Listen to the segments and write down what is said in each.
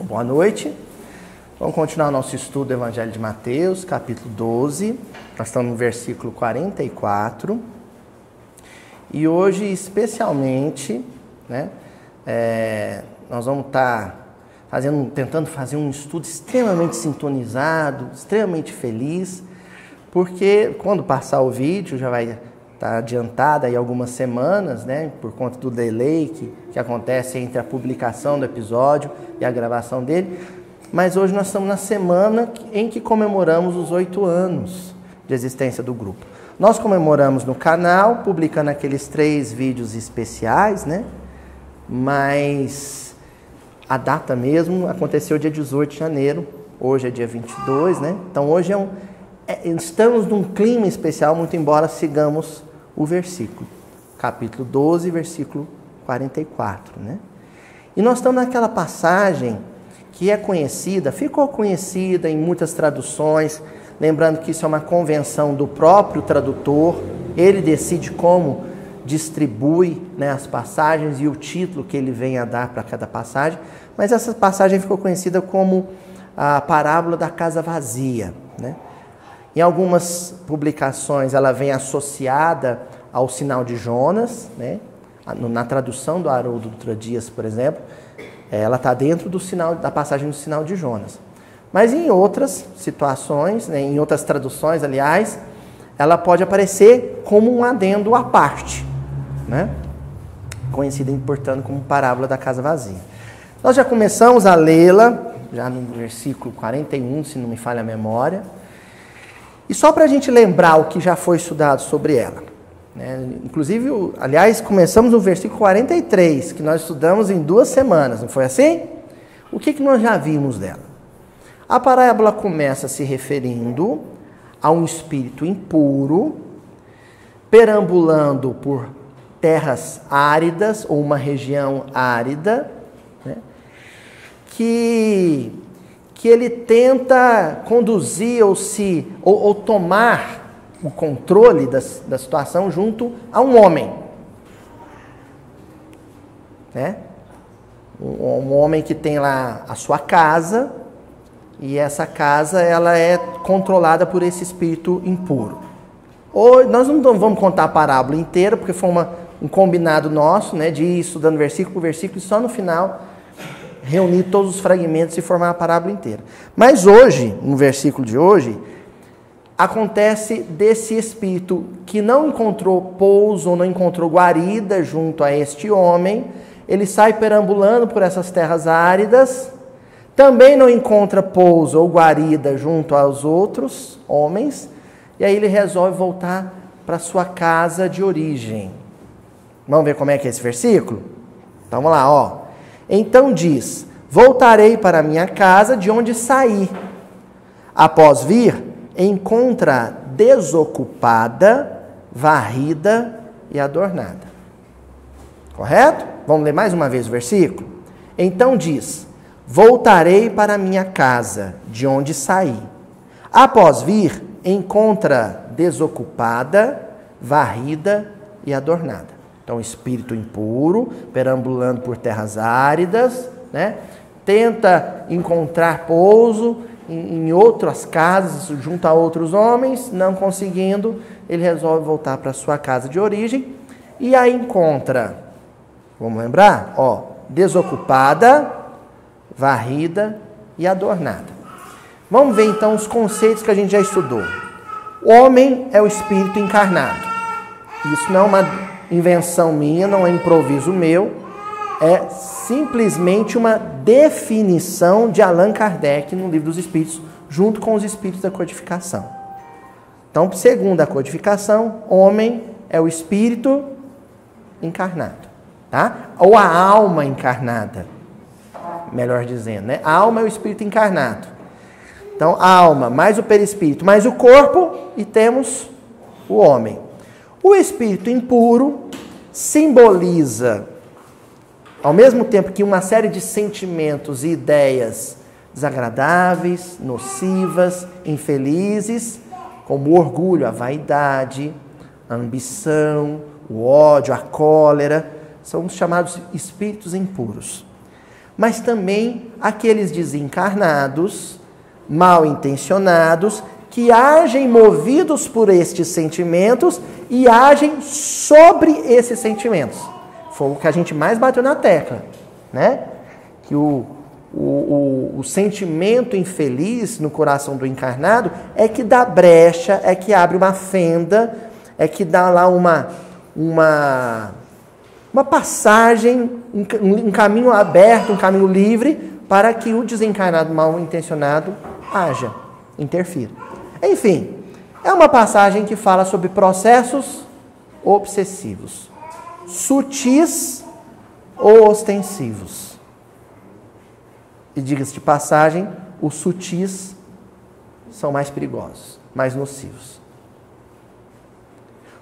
Boa noite. Vamos continuar o nosso estudo do Evangelho de Mateus, capítulo 12. Nós estamos no versículo 44. E hoje, especialmente, nós vamos estar tentando fazer um estudo extremamente sintonizado, extremamente feliz, porque quando passar o vídeo já vai estar adiantado aí algumas semanas, por conta do delay que acontece entre a publicação do episódio e a gravação dele. Mas hoje nós estamos na semana em que comemoramos os 8 anos de existência do grupo. Nós comemoramos no canal, publicando aqueles 3 vídeos especiais, mas a data mesmo aconteceu dia 18 de janeiro, hoje é dia 22, Então hoje estamos num clima especial, muito embora sigamos o versículo, capítulo 12, versículo 44, E nós estamos naquela passagem que é conhecida, ficou conhecida em muitas traduções, lembrando que isso é uma convenção do próprio tradutor, ele decide como distribui as passagens e o título que ele vem a dar para cada passagem, mas essa passagem ficou conhecida como a parábola da casa vazia, Em algumas publicações ela vem associada ao sinal de Jonas, Na tradução do Haroldo Dutra Dias, por exemplo, ela está dentro da passagem do sinal de Jonas. Mas em outras situações, em outras traduções, aliás, ela pode aparecer como um adendo à parte, Conhecida, portanto, como parábola da casa vazia. Nós já começamos a lê-la, já no versículo 41, se não me falha a memória. E só para a gente lembrar o que já foi estudado sobre ela. Inclusive, aliás, começamos no versículo 43, que nós estudamos em 2 semanas, não foi assim? O que nós já vimos dela? A parábola começa se referindo a um espírito impuro, perambulando por terras áridas, ou uma região árida, que ele tenta conduzir ou tomar o controle da situação junto a um homem. Um homem que tem lá a sua casa, e essa casa ela é controlada por esse espírito impuro. Nós não vamos contar a parábola inteira, porque foi um combinado nosso, de ir estudando versículo por versículo, e só no final reunir todos os fragmentos e formar a parábola inteira. Mas hoje, no versículo de hoje, acontece desse espírito que não encontrou pouso ou não encontrou guarida junto a este homem, ele sai perambulando por essas terras áridas, também não encontra pouso ou guarida junto aos outros homens, e aí ele resolve voltar para sua casa de origem. Vamos ver como é que é esse versículo? Então vamos lá, Então diz: voltarei para minha casa de onde saí. Após vir, encontra desocupada, varrida e adornada. Correto? Vamos ler mais uma vez o versículo? Então diz: voltarei para minha casa de onde saí. Após vir, encontra desocupada, varrida e adornada. Então, espírito impuro, perambulando por terras áridas, tenta encontrar pouso em outras casas, junto a outros homens, não conseguindo, ele resolve voltar para sua casa de origem, e aí encontra, vamos lembrar? Desocupada, varrida e adornada. Vamos ver então os conceitos que a gente já estudou. O homem é o espírito encarnado. Isso não é uma invenção minha, não é improviso meu, é simplesmente uma definição de Allan Kardec no Livro dos Espíritos, junto com os espíritos da codificação. Então, segundo a codificação, homem é o espírito encarnado, ou a alma encarnada, melhor dizendo, A alma é o espírito encarnado. Então, a alma mais o perispírito mais o corpo, e temos o homem. O espírito impuro simboliza, ao mesmo tempo que uma série de sentimentos e ideias desagradáveis, nocivas, infelizes, como o orgulho, a vaidade, a ambição, o ódio, a cólera, são os chamados espíritos impuros. mas também aqueles desencarnados, mal intencionados, que agem movidos por estes sentimentos e agem sobre esses sentimentos. Foi o que a gente mais bateu na tecla, né? Que o sentimento infeliz no coração do encarnado é que dá brecha, é que abre uma fenda, é que dá lá uma passagem, um caminho aberto, um caminho livre para que o desencarnado mal intencionado haja, interfira. Enfim, é uma passagem que fala sobre processos obsessivos, sutis ou ostensivos. E diga-se de passagem, os sutis são mais perigosos, mais nocivos.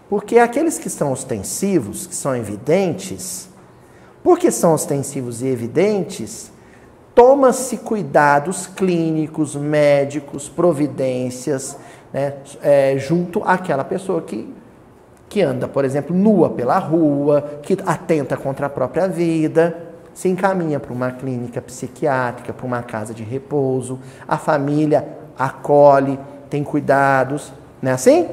Porque aqueles que são ostensivos, que são evidentes, porque são ostensivos e evidentes, toma-se cuidados clínicos, médicos, providências, né, junto àquela pessoa que anda, por exemplo, nua pela rua, que atenta contra a própria vida, se encaminha para uma clínica psiquiátrica, para uma casa de repouso, a família acolhe, tem cuidados, não é assim?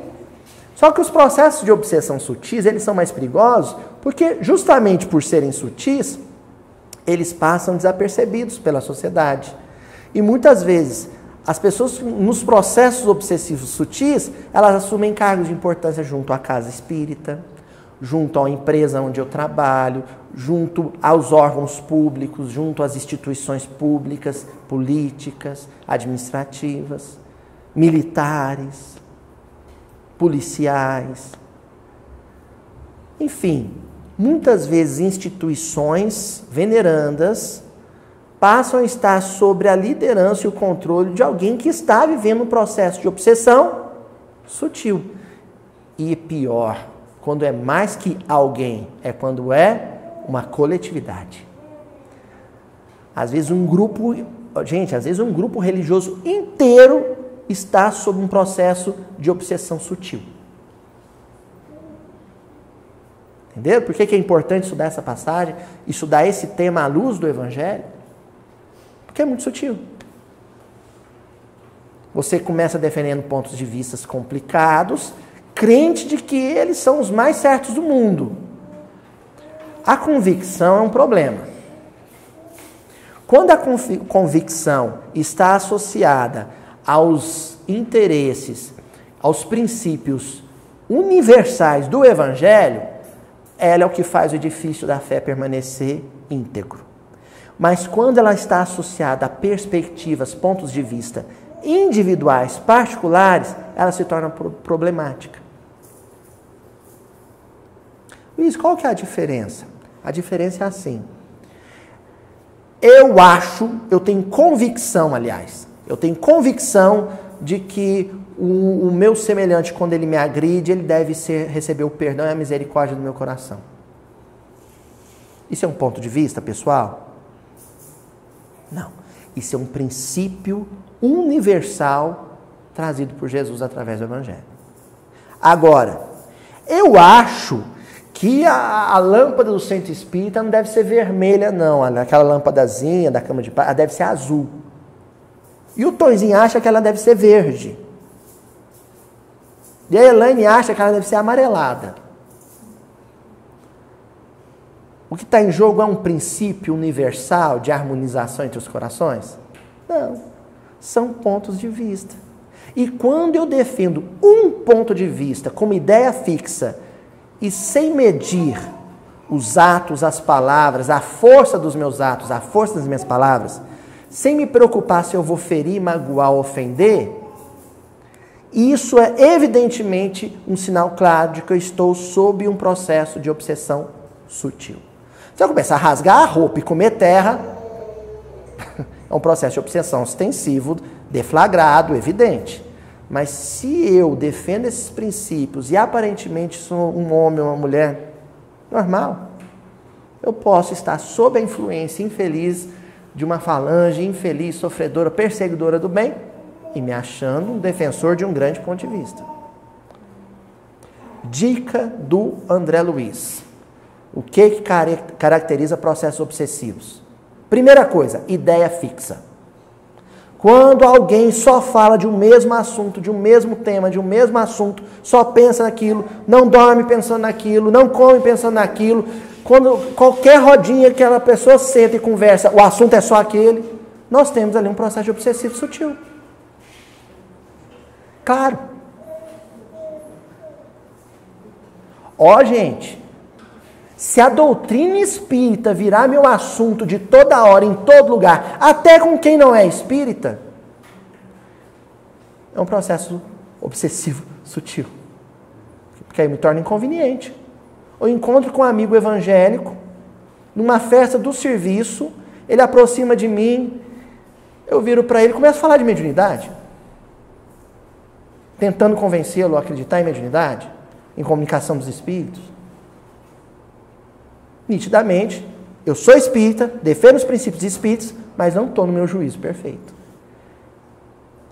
Só que os processos de obsessão sutis, eles são mais perigosos, porque justamente por serem sutis, eles passam desapercebidos pela sociedade. E muitas vezes, as pessoas, nos processos obsessivos sutis, elas assumem cargos de importância junto à casa espírita, junto à empresa onde eu trabalho, junto aos órgãos públicos, junto às instituições públicas, políticas, administrativas, militares, policiais. Enfim, muitas vezes instituições venerandas passam a estar sob a liderança e o controle de alguém que está vivendo um processo de obsessão sutil. E pior, quando é mais que alguém, é quando é uma coletividade. Às vezes um grupo religioso inteiro está sob um processo de obsessão sutil. Entenderam? Por que é importante estudar essa passagem, estudar esse tema à luz do Evangelho? Porque é muito sutil. Você começa defendendo pontos de vista complicados, crente de que eles são os mais certos do mundo. A convicção é um problema. Quando a convicção está associada aos interesses, aos princípios universais do Evangelho, ela é o que faz o edifício da fé permanecer íntegro. Mas quando ela está associada a perspectivas, pontos de vista individuais, particulares, ela se torna problemática. Luiz, qual que é a diferença? A diferença é assim. Eu tenho convicção de que o meu semelhante, quando ele me agride, ele deve receber o perdão e a misericórdia do meu coração. Isso é um ponto de vista, pessoal? Não. Isso é um princípio universal trazido por Jesus através do Evangelho. Agora, eu acho que a lâmpada do centro espírita não deve ser vermelha, não. Aquela lâmpadazinha da cama de paz, ela deve ser azul. E o Tonzinho acha que ela deve ser verde. E a Elaine acha que ela deve ser amarelada. O que está em jogo é um princípio universal de harmonização entre os corações? Não. São pontos de vista. E quando eu defendo um ponto de vista como ideia fixa e sem medir os atos, as palavras, a força dos meus atos, a força das minhas palavras, sem me preocupar se eu vou ferir, magoar ou ofender, isso é evidentemente um sinal claro de que eu estou sob um processo de obsessão sutil. Se eu começar a rasgar a roupa e comer terra, é um processo de obsessão ostensivo, deflagrado, evidente. Mas se eu defendo esses princípios e aparentemente sou um homem ou uma mulher normal, eu posso estar sob a influência infeliz de uma falange infeliz, sofredora, perseguidora do bem e me achando um defensor de um grande ponto de vista. Dica do André Luiz. O que caracteriza processos obsessivos? Primeira coisa, ideia fixa. Quando alguém só fala de um mesmo assunto, de um mesmo tema, de um mesmo assunto, só pensa naquilo, não dorme pensando naquilo, não come pensando naquilo, quando qualquer rodinha que aquela pessoa senta e conversa, o assunto é só aquele, nós temos ali um processo obsessivo sutil. Claro. Ó, gente, se a doutrina espírita virar meu assunto de toda hora, em todo lugar, até com quem não é espírita, é um processo obsessivo sutil. Porque aí me torna inconveniente. Eu encontro com um amigo evangélico, numa festa do serviço, ele aproxima de mim, eu viro para ele e começo a falar de mediunidade. Tentando convencê-lo a acreditar em mediunidade, em comunicação dos espíritos. Nitidamente, eu sou espírita, defendo os princípios espíritas, mas não estou no meu juízo perfeito.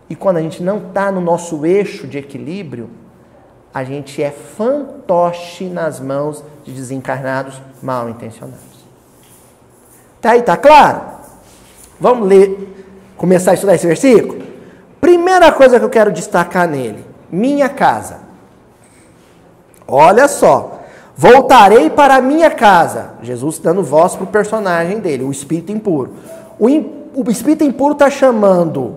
E quando a gente não está no nosso eixo de equilíbrio, a gente é fantoche nas mãos de desencarnados mal intencionados. Tá aí, tá claro? Vamos ler, começar a estudar esse versículo? Primeira coisa que eu quero destacar nele, minha casa. Olha só. Voltarei para a minha casa. Jesus dando voz para o personagem dele, o espírito impuro. O espírito impuro está chamando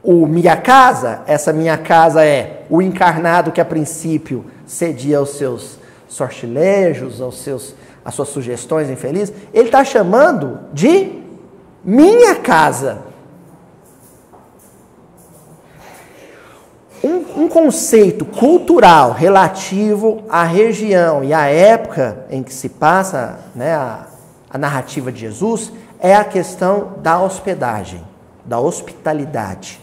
o minha casa. Essa minha casa é o encarnado que a princípio cedia aos seus sortilégios, às suas sugestões infelizes. Ele está chamando de minha casa. Um conceito cultural relativo à região e à época em que se passa, né, a narrativa de Jesus é a questão da hospedagem, da hospitalidade.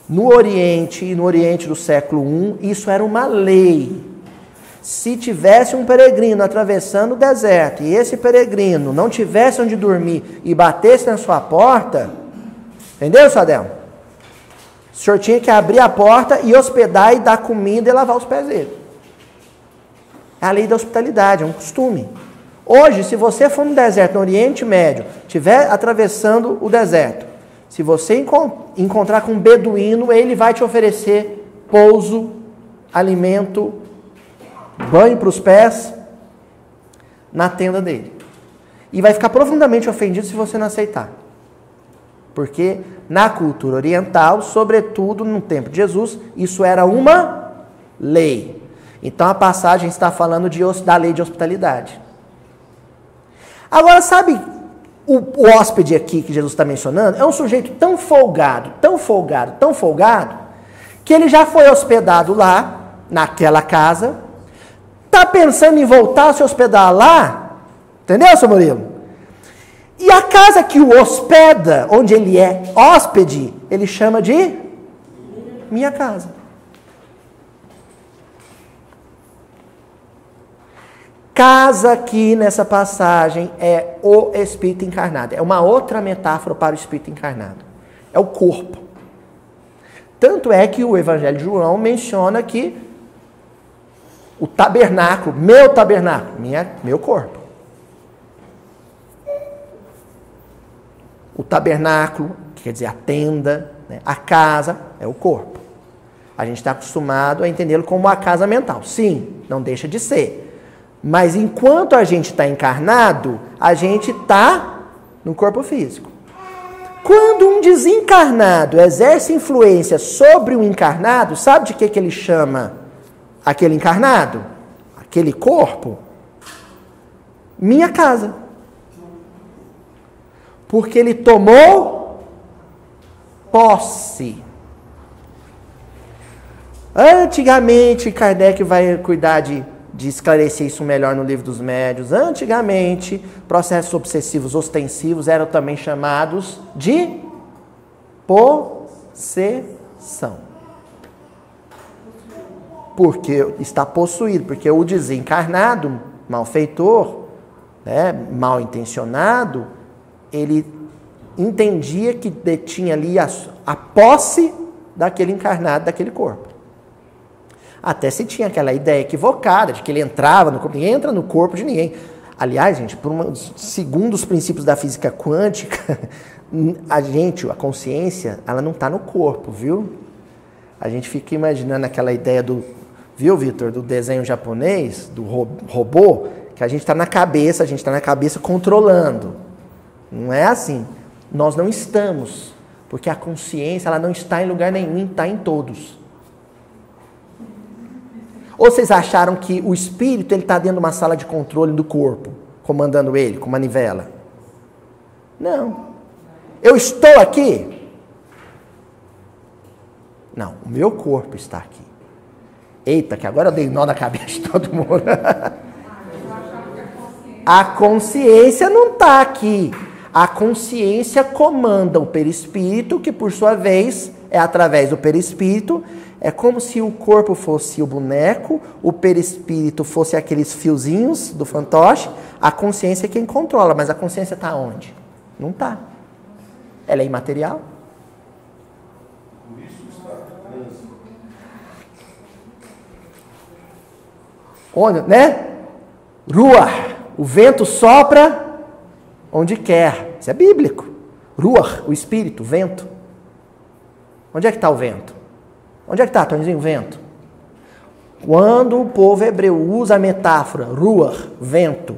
No Oriente do século I, isso era uma lei. Se tivesse um peregrino atravessando o deserto e esse peregrino não tivesse onde dormir e batesse na sua porta, entendeu, Sadel? O senhor tinha que abrir a porta e hospedar e dar comida e lavar os pés dele. É a lei da hospitalidade, é um costume. Hoje, se você for no deserto, no Oriente Médio, estiver atravessando o deserto, se você encontrar com um beduíno, ele vai te oferecer pouso, alimento, banho para os pés, na tenda dele. E vai ficar profundamente ofendido se você não aceitar. Porque na cultura oriental, sobretudo no tempo de Jesus, isso era uma lei. Então a passagem está falando da lei de hospitalidade. Agora, sabe, o hóspede aqui que Jesus está mencionando é um sujeito tão folgado, que ele já foi hospedado lá, naquela casa, está pensando em voltar a se hospedar lá, entendeu, seu Murilo? E a casa que o hospeda, onde ele é hóspede, ele chama de minha casa. Casa aqui nessa passagem é o espírito encarnado. É uma outra metáfora para o espírito encarnado. É o corpo. Tanto é que o Evangelho de João menciona que o tabernáculo, meu corpo. O tabernáculo, que quer dizer a tenda, né? A casa, é o corpo. A gente está acostumado a entendê-lo como a casa mental. Sim, não deixa de ser. Mas enquanto a gente está encarnado, a gente está no corpo físico. Quando um desencarnado exerce influência sobre um encarnado, sabe de que ele chama aquele encarnado? Aquele corpo? Minha casa. Porque ele tomou posse. Antigamente, Kardec vai cuidar de esclarecer isso melhor no Livro dos Médiuns. Antigamente, processos obsessivos ostensivos eram também chamados de possessão. Porque está possuído, porque o desencarnado, malfeitor, né, mal intencionado, ele entendia que detinha ali a posse daquele encarnado, daquele corpo. Até se tinha aquela ideia equivocada de que ele entrava no corpo. Ninguém entra no corpo de ninguém. Aliás, gente, segundo os princípios da física quântica, a consciência, ela não está no corpo, viu? A gente fica imaginando aquela ideia viu, Vitor, do desenho japonês, do robô, que a gente está na cabeça controlando. Não é assim. Nós não estamos, porque a consciência, ela não está em lugar nenhum, está em todos. Ou vocês acharam que o espírito ele está dentro de uma sala de controle do corpo, comandando ele com manivela? Não. Eu estou aqui? Não, o meu corpo está aqui. Eita, que agora eu dei nó na cabeça de todo mundo. A consciência não está aqui. A consciência comanda o perispírito, que por sua vez é através do perispírito. É como se o corpo fosse o boneco, o perispírito fosse aqueles fiozinhos do fantoche. A consciência é quem controla, mas a consciência está onde? Não está. Ela é imaterial. Por isso está trânsito. Onde, né? Ruach, o vento sopra onde quer. Isso é bíblico. Ruach, o espírito, o vento. Onde é que está o vento? Onde é que está, Tonizinho, o vento? Quando o povo hebreu usa a metáfora ruach, vento,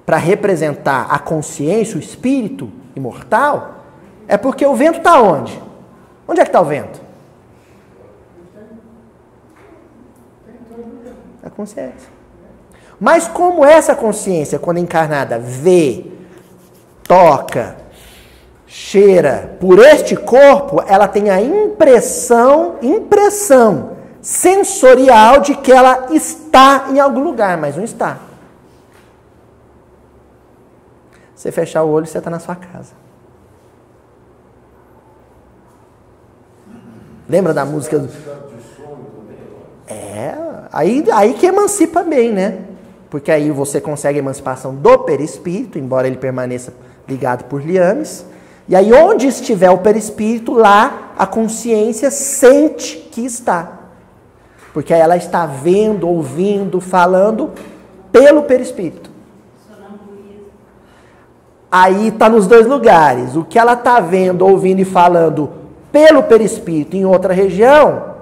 para representar a consciência, o espírito imortal, é porque o vento está onde? Onde é que está o vento? A consciência. Mas como essa consciência, quando encarnada, vê, toca, cheira por este corpo, ela tem a impressão sensorial de que ela está em algum lugar, mas não está. Você fechar o olho, você está na sua casa. Lembra da música? Aí que emancipa bem, né? Porque aí você consegue a emancipação do perispírito, embora ele permaneça ligado por liames. E aí onde estiver o perispírito, lá a consciência sente que está. Porque aí ela está vendo, ouvindo, falando pelo perispírito. Aí está nos dois lugares. O que ela está vendo, ouvindo e falando pelo perispírito em outra região,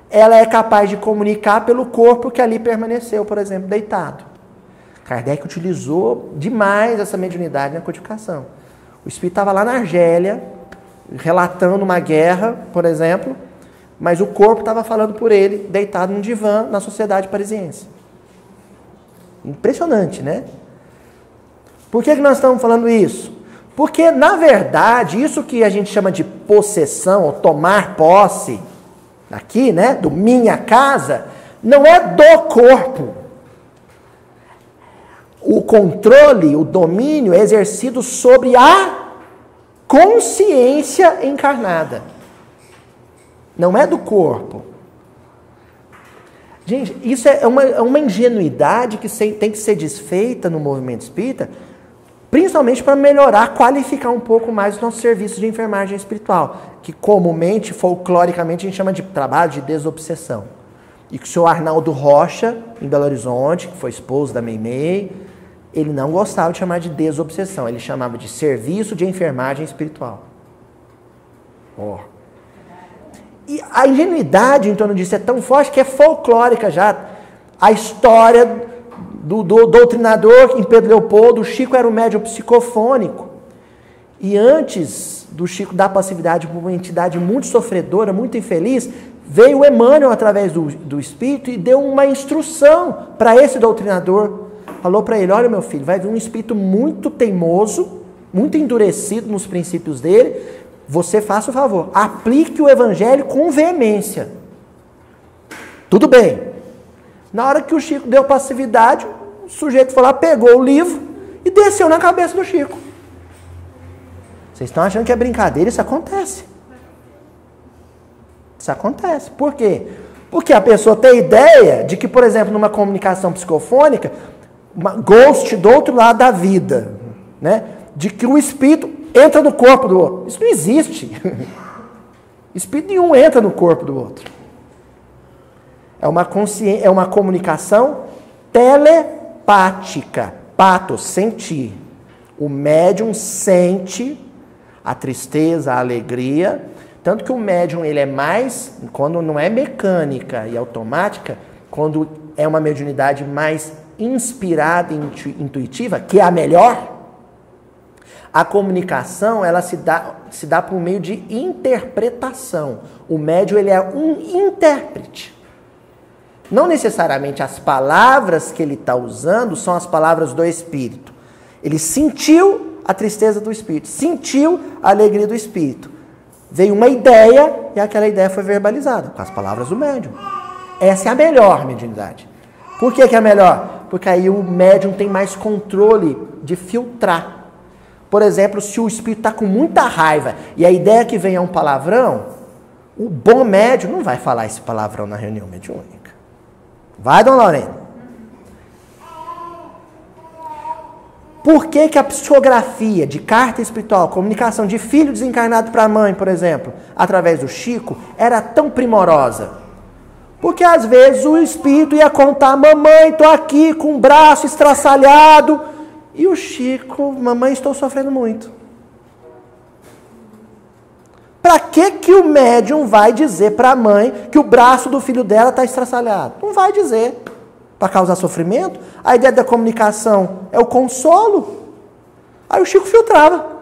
ela é capaz de comunicar pelo corpo que ali permaneceu, por exemplo, deitado. Kardec utilizou demais essa mediunidade na codificação. O espírito estava lá na Argélia, relatando uma guerra, por exemplo, mas o corpo estava falando por ele, deitado num divã na sociedade parisiense. Impressionante, né? Por que nós estamos falando isso? Porque, na verdade, isso que a gente chama de possessão, ou tomar posse, aqui, né, do minha casa, não é do corpo. O controle, o domínio é exercido sobre a consciência encarnada. Não é do corpo. Gente, isso é uma ingenuidade que tem que ser desfeita no movimento espírita, principalmente para melhorar, qualificar um pouco mais os nossos serviços de enfermagem espiritual, que comumente, folcloricamente, a gente chama de trabalho de desobsessão. E que o senhor Arnaldo Rocha, em Belo Horizonte, que foi esposo da Meimei, ele não gostava de chamar de desobsessão, ele chamava de serviço de enfermagem espiritual. E a ingenuidade em torno disso é tão forte que é folclórica já. A história do doutrinador em Pedro Leopoldo, o Chico era um médium psicofônico. E antes do Chico dar passividade para uma entidade muito sofredora, muito infeliz, veio o Emmanuel através do Espírito e deu uma instrução para esse doutrinador. Falou para ele, olha meu filho, vai vir um espírito muito teimoso, muito endurecido nos princípios dele, você faça o favor, aplique o evangelho com veemência. Tudo bem. Na hora que o Chico deu passividade, o sujeito foi lá, pegou o livro e desceu na cabeça do Chico. Vocês estão achando que é brincadeira? Isso acontece. Isso acontece. Por quê? Porque a pessoa tem ideia de que, por exemplo, numa comunicação psicofônica, uma ghost do outro lado da vida, né? De que o espírito entra no corpo do outro. Isso não existe. Espírito nenhum entra no corpo do outro. É uma comunicação telepática. patos, sentir. O médium sente a tristeza, a alegria, tanto que o médium ele é mais, quando não é mecânica e automática, quando é uma mediunidade mais inspirada e intuitiva, que é a melhor, a comunicação ela se dá por meio de interpretação. O médium ele é um intérprete. Não necessariamente as palavras que ele está usando são as palavras do Espírito. Ele sentiu a tristeza do Espírito, sentiu a alegria do Espírito. Veio uma ideia e aquela ideia foi verbalizada com as palavras do médium. Essa é a melhor mediunidade. Por que é a melhor? Porque aí o médium tem mais controle de filtrar. Por exemplo, se o espírito está com muita raiva e a ideia que vem é um palavrão, o bom médium não vai falar esse palavrão na reunião mediúnica. Vai, dona Lorena? Por que que a psicografia de carta espiritual, comunicação de filho desencarnado para a mãe, por exemplo, através do Chico, era tão primorosa? Porque às vezes o espírito ia contar, mamãe, estou aqui com o braço estraçalhado, e o Chico, mamãe, estou sofrendo muito. Para que o médium vai dizer para a mãe que o braço do filho dela está estraçalhado? Não vai dizer. Para causar sofrimento? A ideia da comunicação é o consolo. Aí o Chico filtrava.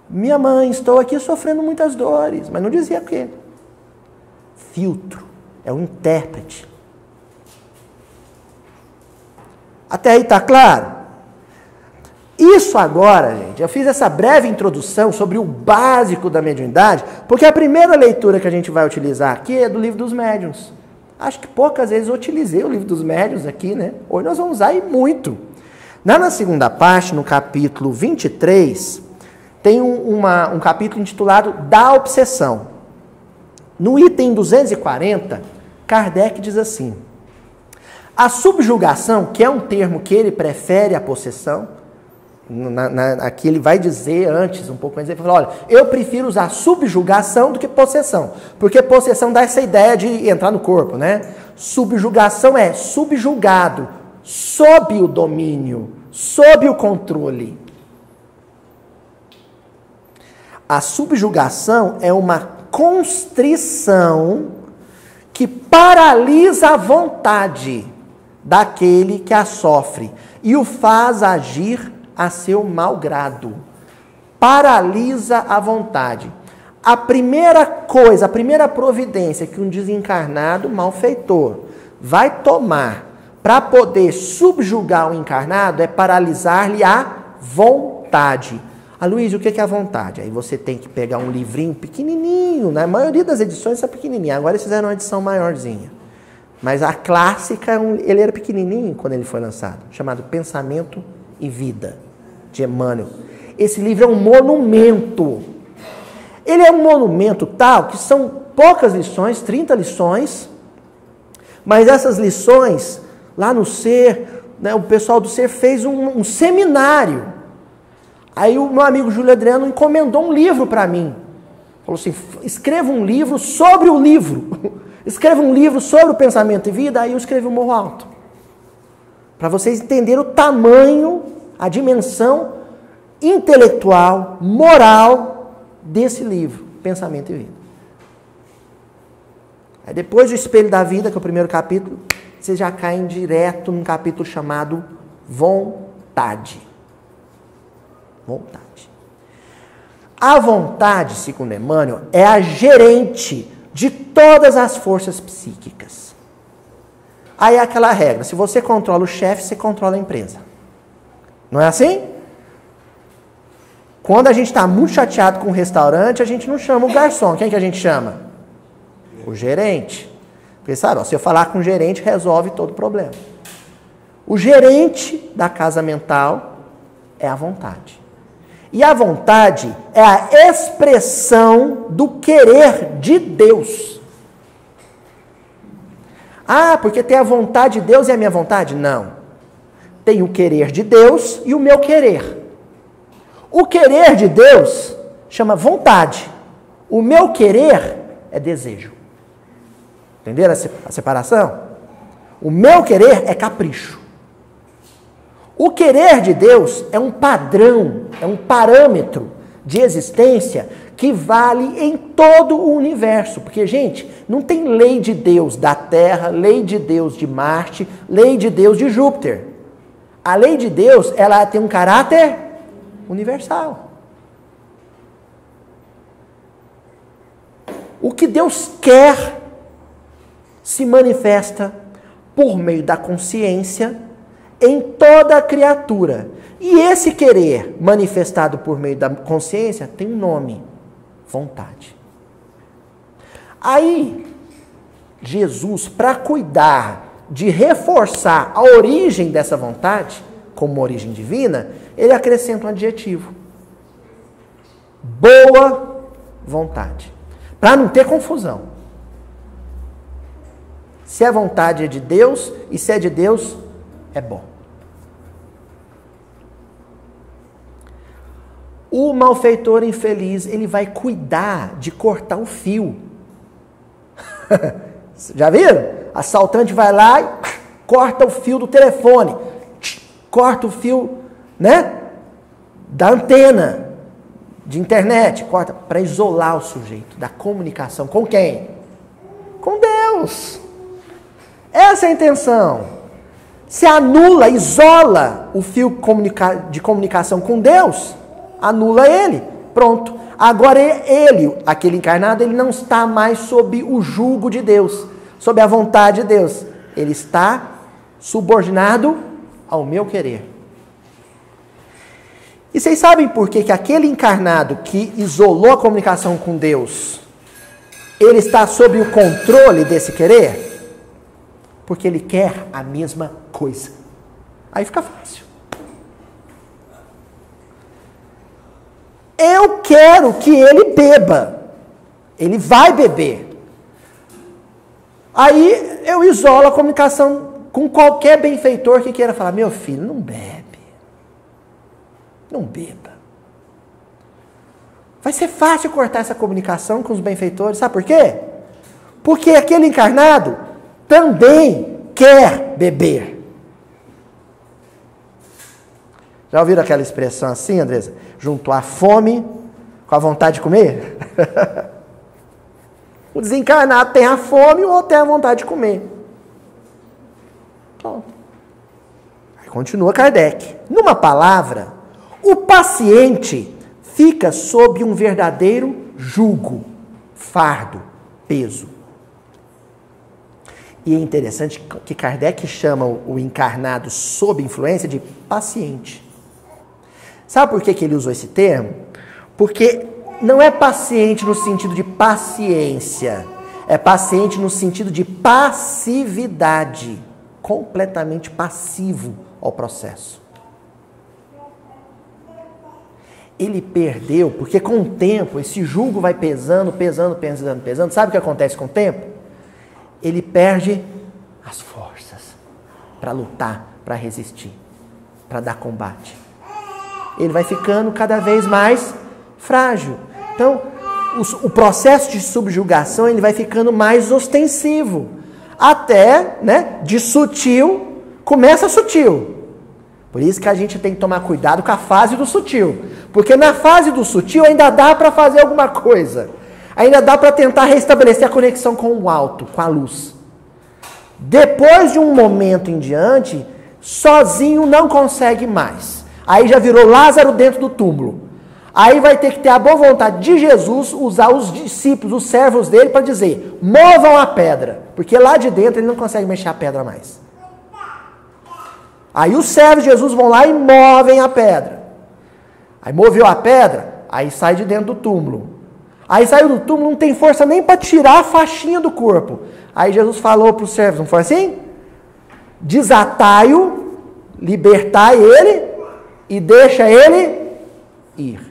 Minha mãe, estou aqui sofrendo muitas dores. Mas não dizia o quê? Filtro. É o intérprete. Até aí está claro? Isso agora, gente, eu fiz essa breve introdução sobre o básico da mediunidade, porque a primeira leitura que a gente vai utilizar aqui é do Livro dos Médiuns. Acho que poucas vezes eu utilizei o Livro dos Médiuns aqui, né? Hoje nós vamos usar e muito. Na segunda parte, no capítulo 23, tem um capítulo intitulado Da Obsessão. No item 240, Kardec diz assim: a subjugação, que é um termo que ele prefere à possessão, aqui ele vai dizer antes, um pouco antes, ele fala, olha, eu prefiro usar subjugação do que possessão, porque possessão dá essa ideia de entrar no corpo, né? Subjugação é subjugado, sob o domínio, sob o controle. A subjugação é uma constrição que paralisa a vontade daquele que a sofre e o faz agir a seu mau grado. Paralisa a vontade. A primeira coisa, a primeira providência que um desencarnado malfeitor vai tomar para poder subjugar o encarnado é paralisar-lhe a vontade. Luiz, o que é a vontade? Aí você tem que pegar um livrinho pequenininho, na maioria das edições é pequenininha, agora eles fizeram uma edição maiorzinha. Mas a clássica, ele era pequenininho quando ele foi lançado, chamado Pensamento e Vida, de Emmanuel. Esse livro é um monumento. Ele é um monumento tal que são poucas lições, 30 lições, mas essas lições, lá no Ser, né, o pessoal do Ser fez um seminário. Aí o meu amigo Júlio Adriano encomendou um livro para mim. Falou assim, escreva um livro sobre o livro. Escreva um livro sobre o Pensamento e Vida. Aí eu escrevi o Morro Alto. Para vocês entenderem o tamanho, a dimensão intelectual, moral desse livro, Pensamento e Vida. Aí depois do Espelho da Vida, que é o primeiro capítulo, vocês já caem direto num capítulo chamado Vontade. Vontade. A vontade, segundo Emmanuel, é a gerente de todas as forças psíquicas. Aí é aquela regra, se você controla o chefe, você controla a empresa. Não é assim? Quando a gente está muito chateado com o restaurante, a gente não chama o garçom. Quem que a gente chama? O gerente. Porque sabe, ó, se eu falar com o gerente, resolve todo o problema. O gerente da casa mental é a vontade. E a vontade é a expressão do querer de Deus. Ah, porque tem a vontade de Deus e a minha vontade? Não. Tem o querer de Deus e o meu querer. O querer de Deus chama vontade. O meu querer é desejo. Entenderam a separação? O meu querer é capricho. O querer de Deus é um padrão, é um parâmetro de existência que vale em todo o universo. Porque, gente, não tem lei de Deus da Terra, lei de Deus de Marte, lei de Deus de Júpiter. A lei de Deus, ela tem um caráter universal. O que Deus quer se manifesta por meio da consciência em toda a criatura. E esse querer manifestado por meio da consciência tem um nome: vontade. Aí, Jesus, para cuidar de reforçar a origem dessa vontade, como uma origem divina, ele acrescenta um adjetivo: boa vontade. Para não ter confusão. Se a vontade é de Deus, e se é de Deus, é bom. O malfeitor infeliz, ele vai cuidar de cortar o fio. Já viram? Assaltante vai lá e corta o fio do telefone. Corta o fio, né? Da antena de internet. Corta para isolar o sujeito da comunicação. Com quem? Com Deus. Essa é a intenção. Se anula, isola o fio de comunicação com Deus, anula ele, pronto. Agora ele, aquele encarnado, ele não está mais sob o jugo de Deus, sob a vontade de Deus. Ele está subordinado ao meu querer. E vocês sabem por que aquele encarnado que isolou a comunicação com Deus, ele está sob o controle desse querer? Porque ele quer a mesma coisa. Aí fica fácil. Eu quero que ele beba. Ele vai beber. Aí eu isolo a comunicação com qualquer benfeitor que queira falar: meu filho, não bebe. Não beba. Vai ser fácil cortar essa comunicação com os benfeitores. Sabe por quê? Porque aquele encarnado também quer beber. Já ouviram aquela expressão assim, Andresa? Juntou a fome com a vontade de comer? O desencarnado tem a fome, o outro tem a vontade de comer. Pronto. Aí continua Kardec. Numa palavra, o paciente fica sob um verdadeiro jugo, fardo, peso. E é interessante que Kardec chama o encarnado sob influência de paciente. Sabe por que ele usou esse termo? Porque não é paciente no sentido de paciência, é paciente no sentido de passividade, completamente passivo ao processo. Ele perdeu, porque com o tempo, esse jugo vai pesando. Sabe o que acontece com o tempo? Ele perde as forças para lutar, para resistir, para dar combate. Ele vai ficando cada vez mais frágil. Então, o processo de subjugação ele vai ficando mais ostensivo. Até, né, de sutil, começa sutil. Por isso que a gente tem que tomar cuidado com a fase do sutil. Porque na fase do sutil ainda dá para fazer alguma coisa. Ainda dá para tentar restabelecer a conexão com o alto, com a luz. Depois de um momento em diante, sozinho não consegue mais. Aí já virou Lázaro dentro do túmulo. Aí vai ter que ter a boa vontade de Jesus usar os discípulos, os servos dele, para dizer: movam a pedra. Porque lá de dentro ele não consegue mexer a pedra mais. Aí os servos de Jesus vão lá e movem a pedra. Aí moveu a pedra, aí sai de dentro do túmulo. Aí saiu do túmulo, não tem força nem para tirar a faixinha do corpo. Aí Jesus falou para os servos, não foi assim? Desatai-o, libertai ele e deixa ele ir.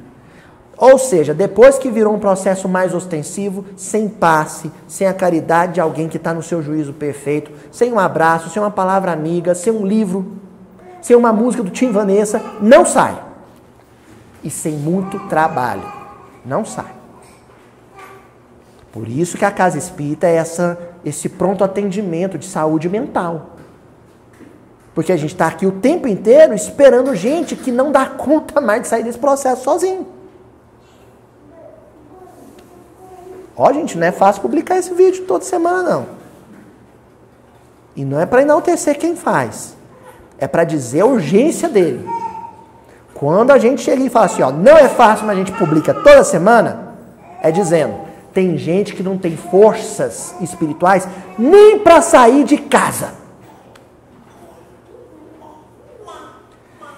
Ou seja, depois que virou um processo mais ostensivo, sem passe, sem a caridade de alguém que está no seu juízo perfeito, sem um abraço, sem uma palavra amiga, sem um livro, sem uma música do Tim Vanessa, não sai. E sem muito trabalho, não sai. Por isso que a casa espírita é esse pronto atendimento de saúde mental. Porque a gente está aqui o tempo inteiro esperando gente que não dá conta mais de sair desse processo sozinho. Ó, gente, não é fácil publicar esse vídeo toda semana, não. E não é para enaltecer quem faz. É para dizer a urgência dele. Quando a gente chega e fala assim, ó, não é fácil, mas a gente publica toda semana, é dizendo, tem gente que não tem forças espirituais nem para sair de casa.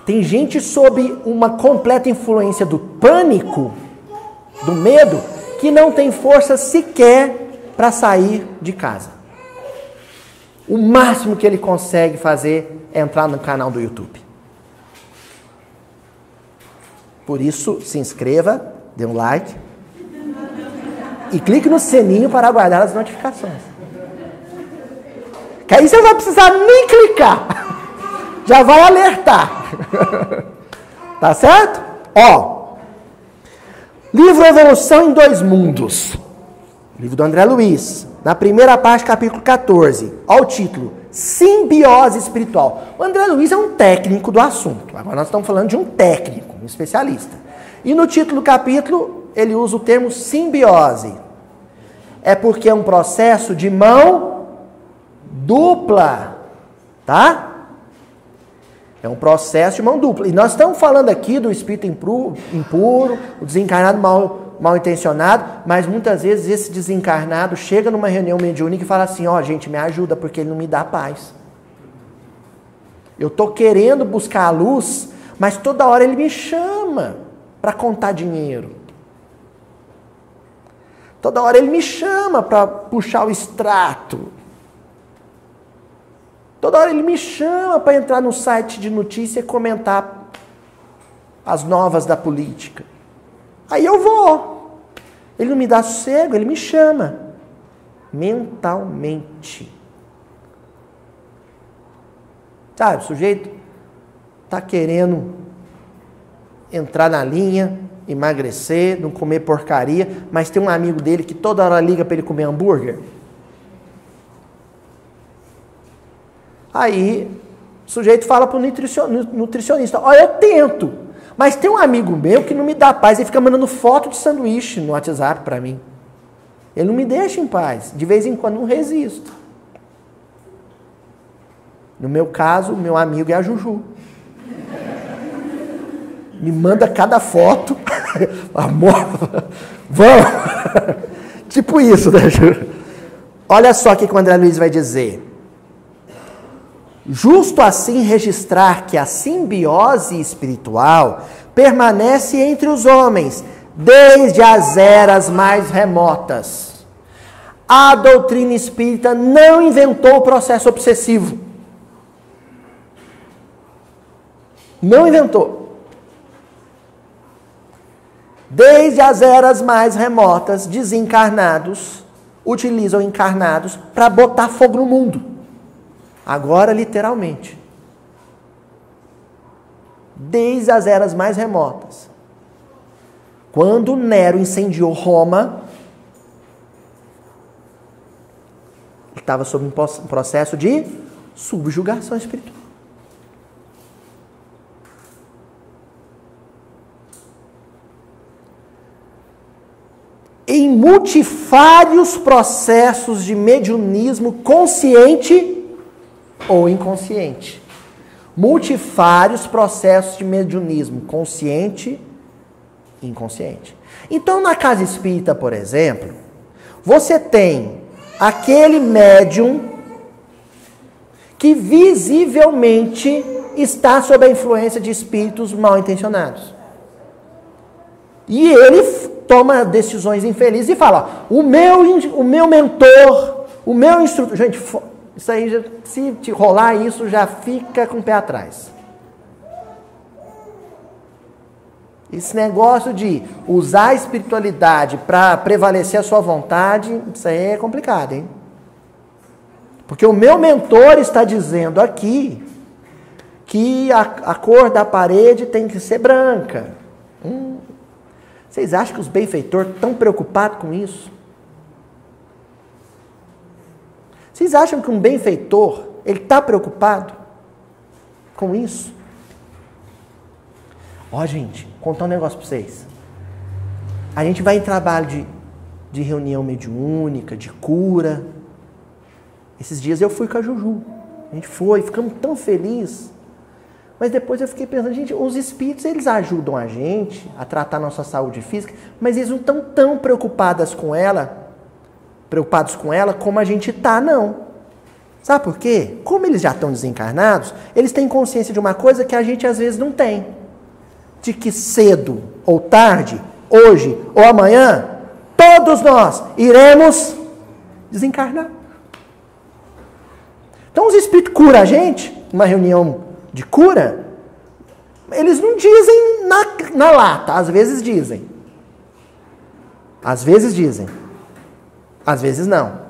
Tem gente sob uma completa influência do pânico, do medo, que não tem força sequer para sair de casa. O máximo que ele consegue fazer é entrar no canal do YouTube. Por isso, se inscreva, dê um like e clique no sininho para aguardar as notificações. Que aí você não vai precisar nem clicar. Já vai alertar. Tá certo? Ó. Livro Evolução em Dois Mundos. Livro do André Luiz. Na primeira parte, capítulo 14. Olha o título. Simbiose espiritual. O André Luiz é um técnico do assunto. Agora nós estamos falando de um técnico, um especialista. E no título do capítulo, ele usa o termo simbiose. É porque é um processo de mão dupla. Tá? É um processo de mão dupla. E nós estamos falando aqui do espírito impuro, o desencarnado mal intencionado, mas muitas vezes esse desencarnado chega numa reunião mediúnica e fala assim, ó, gente, me ajuda, porque ele não me dá paz. Eu estou querendo buscar a luz, mas toda hora ele me chama para contar dinheiro. Toda hora ele me chama para puxar o extrato. Toda hora ele me chama para entrar no site de notícia e comentar as novas da política. Aí eu vou. Ele não me dá sossego, ele me chama. Mentalmente. Sabe, o sujeito está querendo entrar na linha, emagrecer, não comer porcaria, mas tem um amigo dele que toda hora liga para ele comer hambúrguer. Aí, o sujeito fala para o nutricionista, ó, eu tento, mas tem um amigo meu que não me dá paz, ele fica mandando foto de sanduíche no WhatsApp para mim. Ele não me deixa em paz, de vez em quando não resisto. No meu caso, meu amigo é a Juju. Me manda cada foto, amor, vamos, tipo isso, né, Ju? Olha só o que o André Luiz vai dizer. Justo assim registrar que a simbiose espiritual permanece entre os homens desde as eras mais remotas. A doutrina espírita não inventou o processo obsessivo. Não inventou. Desde as eras mais remotas, desencarnados utilizam encarnados para botar fogo no mundo. Agora, literalmente. Desde as eras mais remotas. Quando Nero incendiou Roma, ele estava sob um processo de subjugação espiritual. Em multifários processos de mediunismo consciente ou inconsciente. Multifários processos de mediunismo consciente e inconsciente. Então, na casa espírita, por exemplo, você tem aquele médium que visivelmente está sob a influência de espíritos mal intencionados. E ele toma decisões infelizes e fala, ó, o meu mentor, o meu instrutor... Gente, isso aí, se te rolar isso, já fica com o pé atrás. Esse negócio de usar a espiritualidade para prevalecer a sua vontade, isso aí é complicado, hein? Porque o meu mentor está dizendo aqui que a cor da parede tem que ser branca. Vocês acham que os benfeitores estão preocupados com isso? Vocês acham que um benfeitor, ele está preocupado? com isso. Ó, gente, contar um negócio para vocês. A gente vai em trabalho de reunião mediúnica, de cura. Esses dias eu fui com a Juju. A gente foi, ficamos tão felizes. Mas depois eu fiquei pensando, gente, os espíritos, eles ajudam a gente a tratar nossa saúde física, mas eles não estão tão preocupados com ela como a gente está, não. Sabe por quê? Como eles já estão desencarnados, eles têm consciência de uma coisa que a gente às vezes não tem. De que cedo ou tarde, hoje ou amanhã, todos nós iremos desencarnar. Então os espíritos curam a gente, numa reunião de cura, eles não dizem na lata, às vezes dizem. Às vezes dizem. Às vezes não.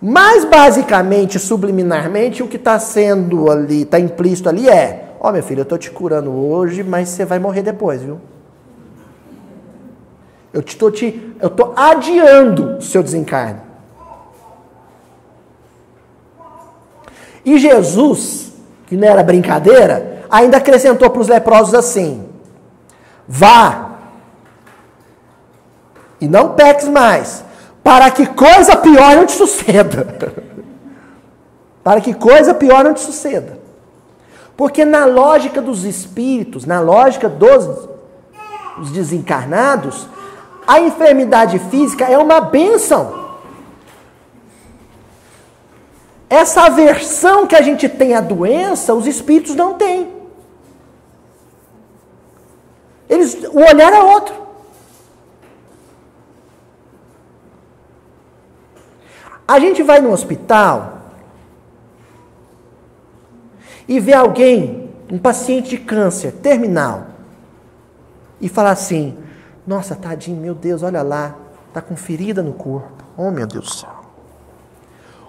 Mas basicamente, subliminarmente, o que está sendo ali, está implícito ali é: ó, meu filho, eu estou te curando hoje, mas você vai morrer depois, viu? Eu estou adiando o seu desencarne. E Jesus, que não era brincadeira, ainda acrescentou para os leprosos assim: vá e não peques mais, para que coisa pior não te suceda. Para que coisa pior não te suceda. Porque na lógica dos espíritos, na lógica dos desencarnados, a enfermidade física é uma bênção. Essa aversão que a gente tem à doença, os espíritos não têm. O olhar é outro. A gente vai no hospital e vê alguém, um paciente de câncer terminal, e fala assim: nossa, tadinho, meu Deus, olha lá, está com ferida no corpo. Oh, meu Deus do céu.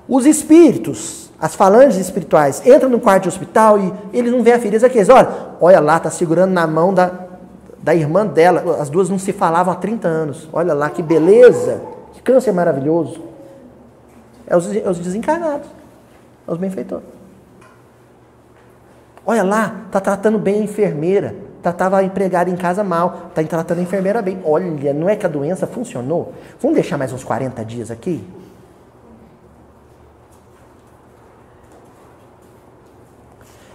Os espíritos, as falanges espirituais, entram no quarto de hospital e eles não veem a ferida. Aqueles, olha lá, está segurando na mão da irmã dela. As duas não se falavam há 30 anos. Olha lá, que beleza, que câncer maravilhoso. É os desencarnados, é os benfeitores. Olha lá, está tratando bem a enfermeira. Tratava a empregada em casa mal, está tratando a enfermeira bem. Olha, não é que a doença funcionou? Vamos deixar mais uns 40 dias aqui?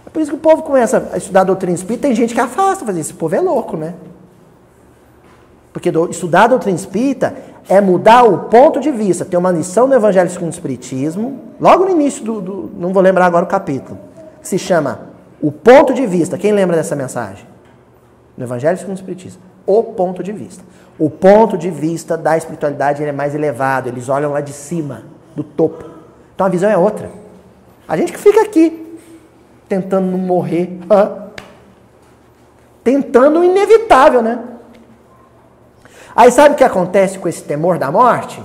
É por isso que o povo começa a estudar a doutrina espírita. Tem gente que afasta, esse povo é louco, né? Porque estudar a doutrina espírita é mudar o ponto de vista. Tem uma lição no Evangelho segundo o Espiritismo, logo no início não vou lembrar agora o capítulo, que se chama O Ponto de Vista. Quem lembra dessa mensagem? No Evangelho segundo o Espiritismo. O ponto de vista. O ponto de vista da espiritualidade ele é mais elevado. Eles olham lá de cima, do topo. Então a visão é outra. A gente que fica aqui, tentando não morrer. Tentando o inevitável, né? Aí sabe o que acontece com esse temor da morte?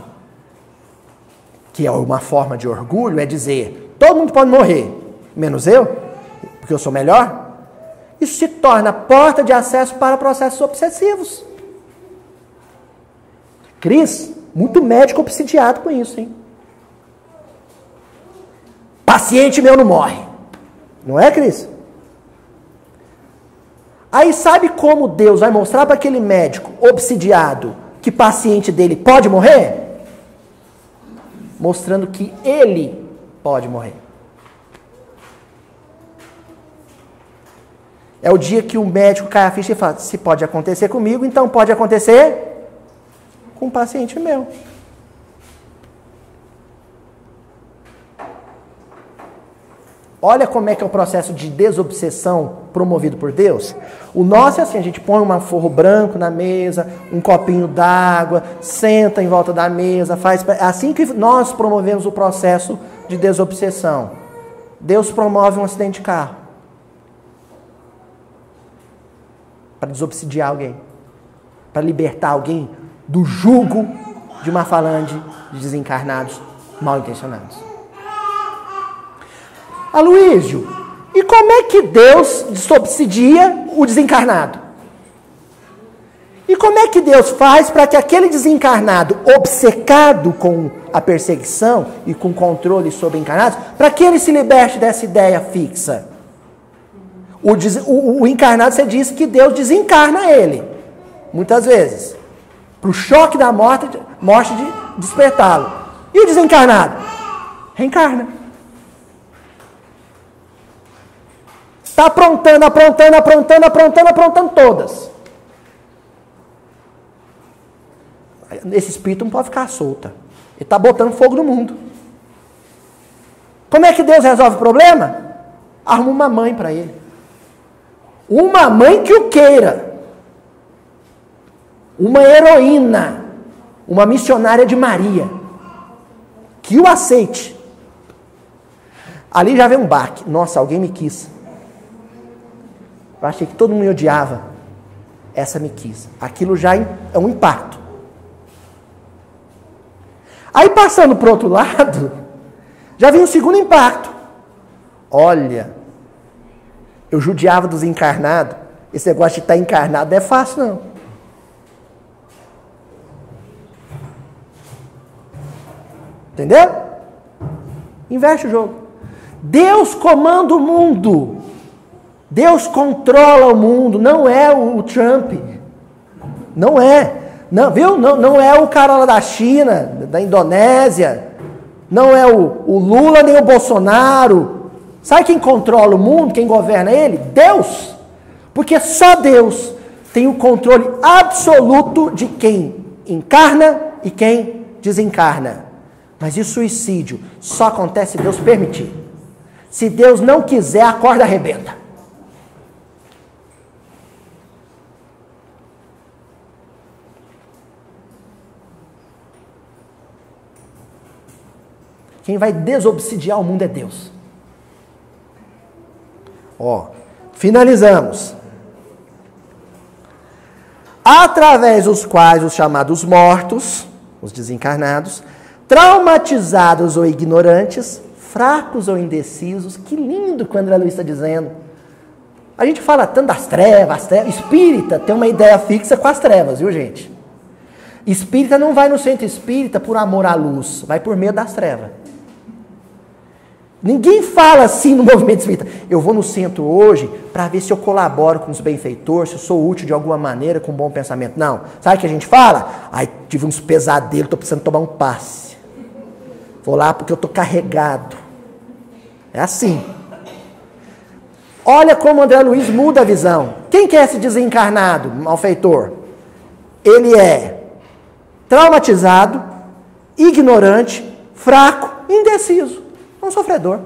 Que é uma forma de orgulho, é dizer, todo mundo pode morrer, menos eu, porque eu sou melhor. Isso se torna porta de acesso para processos obsessivos. Cris, muito médico obsidiado com isso, hein? Paciente meu não morre. Não é, Cris? Aí sabe como Deus vai mostrar para aquele médico obsidiado que paciente dele pode morrer? Mostrando que ele pode morrer. É o dia que o médico cai a ficha e fala, se pode acontecer comigo, então pode acontecer com um paciente meu. Olha como é que é o processo de desobsessão promovido por Deus. O nosso é assim, a gente põe um forro branco na mesa, um copinho d'água, senta em volta da mesa, faz... É assim que nós promovemos o processo de desobsessão. Deus promove um acidente de carro. Para desobsidiar alguém. Para libertar alguém do jugo de uma falange de desencarnados mal intencionados. Aloísio, e como é que Deus desobsidia o desencarnado? E como é que Deus faz para que aquele desencarnado, obcecado com a perseguição e com controle sobre encarnados, para que ele se liberte dessa ideia fixa? O encarnado, você diz que Deus desencarna ele, muitas vezes, para o choque da morte de despertá-lo. E o desencarnado? Reencarna. Está aprontando todas. Esse espírito não pode ficar solto. Ele está botando fogo no mundo. Como é que Deus resolve o problema? Arruma uma mãe para ele. Uma mãe que o queira. Uma heroína. Uma missionária de Maria. Que o aceite. Ali já vem um baque. Nossa, alguém me quis. Eu achei que todo mundo me odiava. Essa me quis. Aquilo já é um impacto. Aí passando para o outro lado, já vem um segundo impacto. Olha, eu judiava dos encarnados. Esse negócio de estar encarnado não é fácil, não. Entendeu? Inverte o jogo. Deus comanda o mundo. Deus controla o mundo. Não é o Trump. Não é. Não, viu? Não é o cara lá da China, da Indonésia. Não é o Lula nem o Bolsonaro. Sabe quem controla o mundo? Quem governa ele? Deus. Porque só Deus tem o controle absoluto de quem encarna e quem desencarna. Mas e suicídio? Só acontece se Deus permitir. Se Deus não quiser, a corda arrebenta. Quem vai desobsidiar o mundo é Deus. Finalizamos. Através dos quais os chamados mortos, os desencarnados, traumatizados ou ignorantes, fracos ou indecisos. Que lindo quando André Luiz está dizendo. A gente fala tanto das trevas, espírita tem uma ideia fixa com as trevas, viu, gente? Espírita não vai no centro espírita por amor à luz, vai por medo das trevas. Ninguém fala assim no movimento espírita. Eu vou no centro hoje para ver se eu colaboro com os benfeitores, se eu sou útil de alguma maneira com um bom pensamento. Não. Sabe o que a gente fala? Ai, tive uns pesadelos, estou precisando tomar um passe. Vou lá porque eu estou carregado. É assim. Olha como André Luiz muda a visão. Quem que é esse desencarnado, malfeitor? Ele é traumatizado, ignorante, fraco, indeciso. Um sofredor.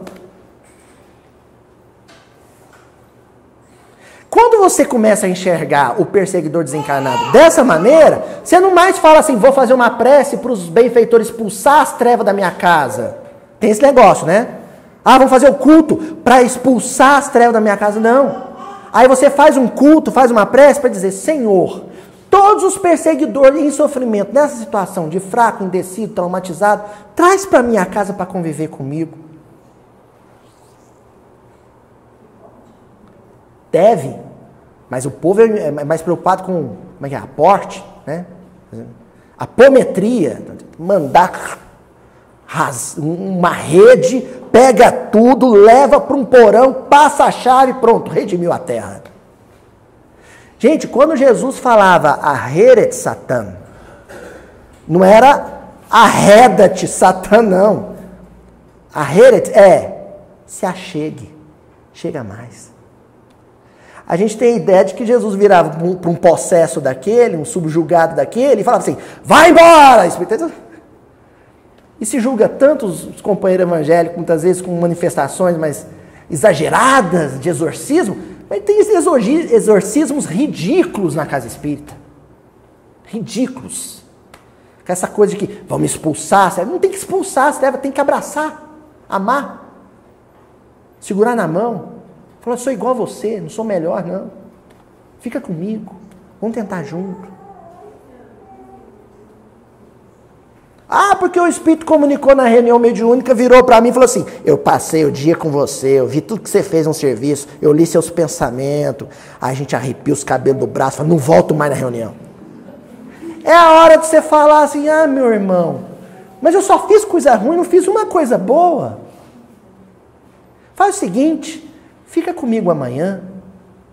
Quando você começa a enxergar o perseguidor desencarnado dessa maneira, você não mais fala assim, vou fazer uma prece para os benfeitores expulsar as trevas da minha casa. Tem esse negócio, né? Vamos fazer o culto para expulsar as trevas da minha casa. Não. Aí você faz um culto, faz uma prece para dizer, Senhor, todos os perseguidores em sofrimento, nessa situação de fraco, indeciso, traumatizado, traz para minha casa para conviver comigo. Deve, mas o povo é mais preocupado com aporte, né? Apometria, mandar uma rede, pega tudo, leva para um porão, passa a chave, pronto, redimiu a terra. Gente, quando Jesus falava arreda-te, Satã, não era arreda-te, Satã, não. Arreda-te se achegue, chega mais. A gente tem a ideia de que Jesus virava para um possesso daquele, um subjugado daquele, e falava assim, vai embora! E se julga tanto os companheiros evangélicos, muitas vezes com manifestações mais exageradas de exorcismo, mas tem exorcismos ridículos na casa espírita. Ridículos. Com essa coisa de que vamos expulsar, não tem que expulsar, tem que abraçar, amar, segurar na mão. Falar, sou igual a você, não sou melhor, não. Fica comigo, vamos tentar junto. Porque o Espírito comunicou na reunião mediúnica, virou para mim e falou assim, eu passei o dia com você, eu vi tudo que você fez no serviço, eu li seus pensamentos, aí a gente arrepia os cabelos do braço, fala, não volto mais na reunião. É a hora de você falar assim, meu irmão, mas eu só fiz coisa ruim, não fiz uma coisa boa. Faz o seguinte, fica comigo amanhã,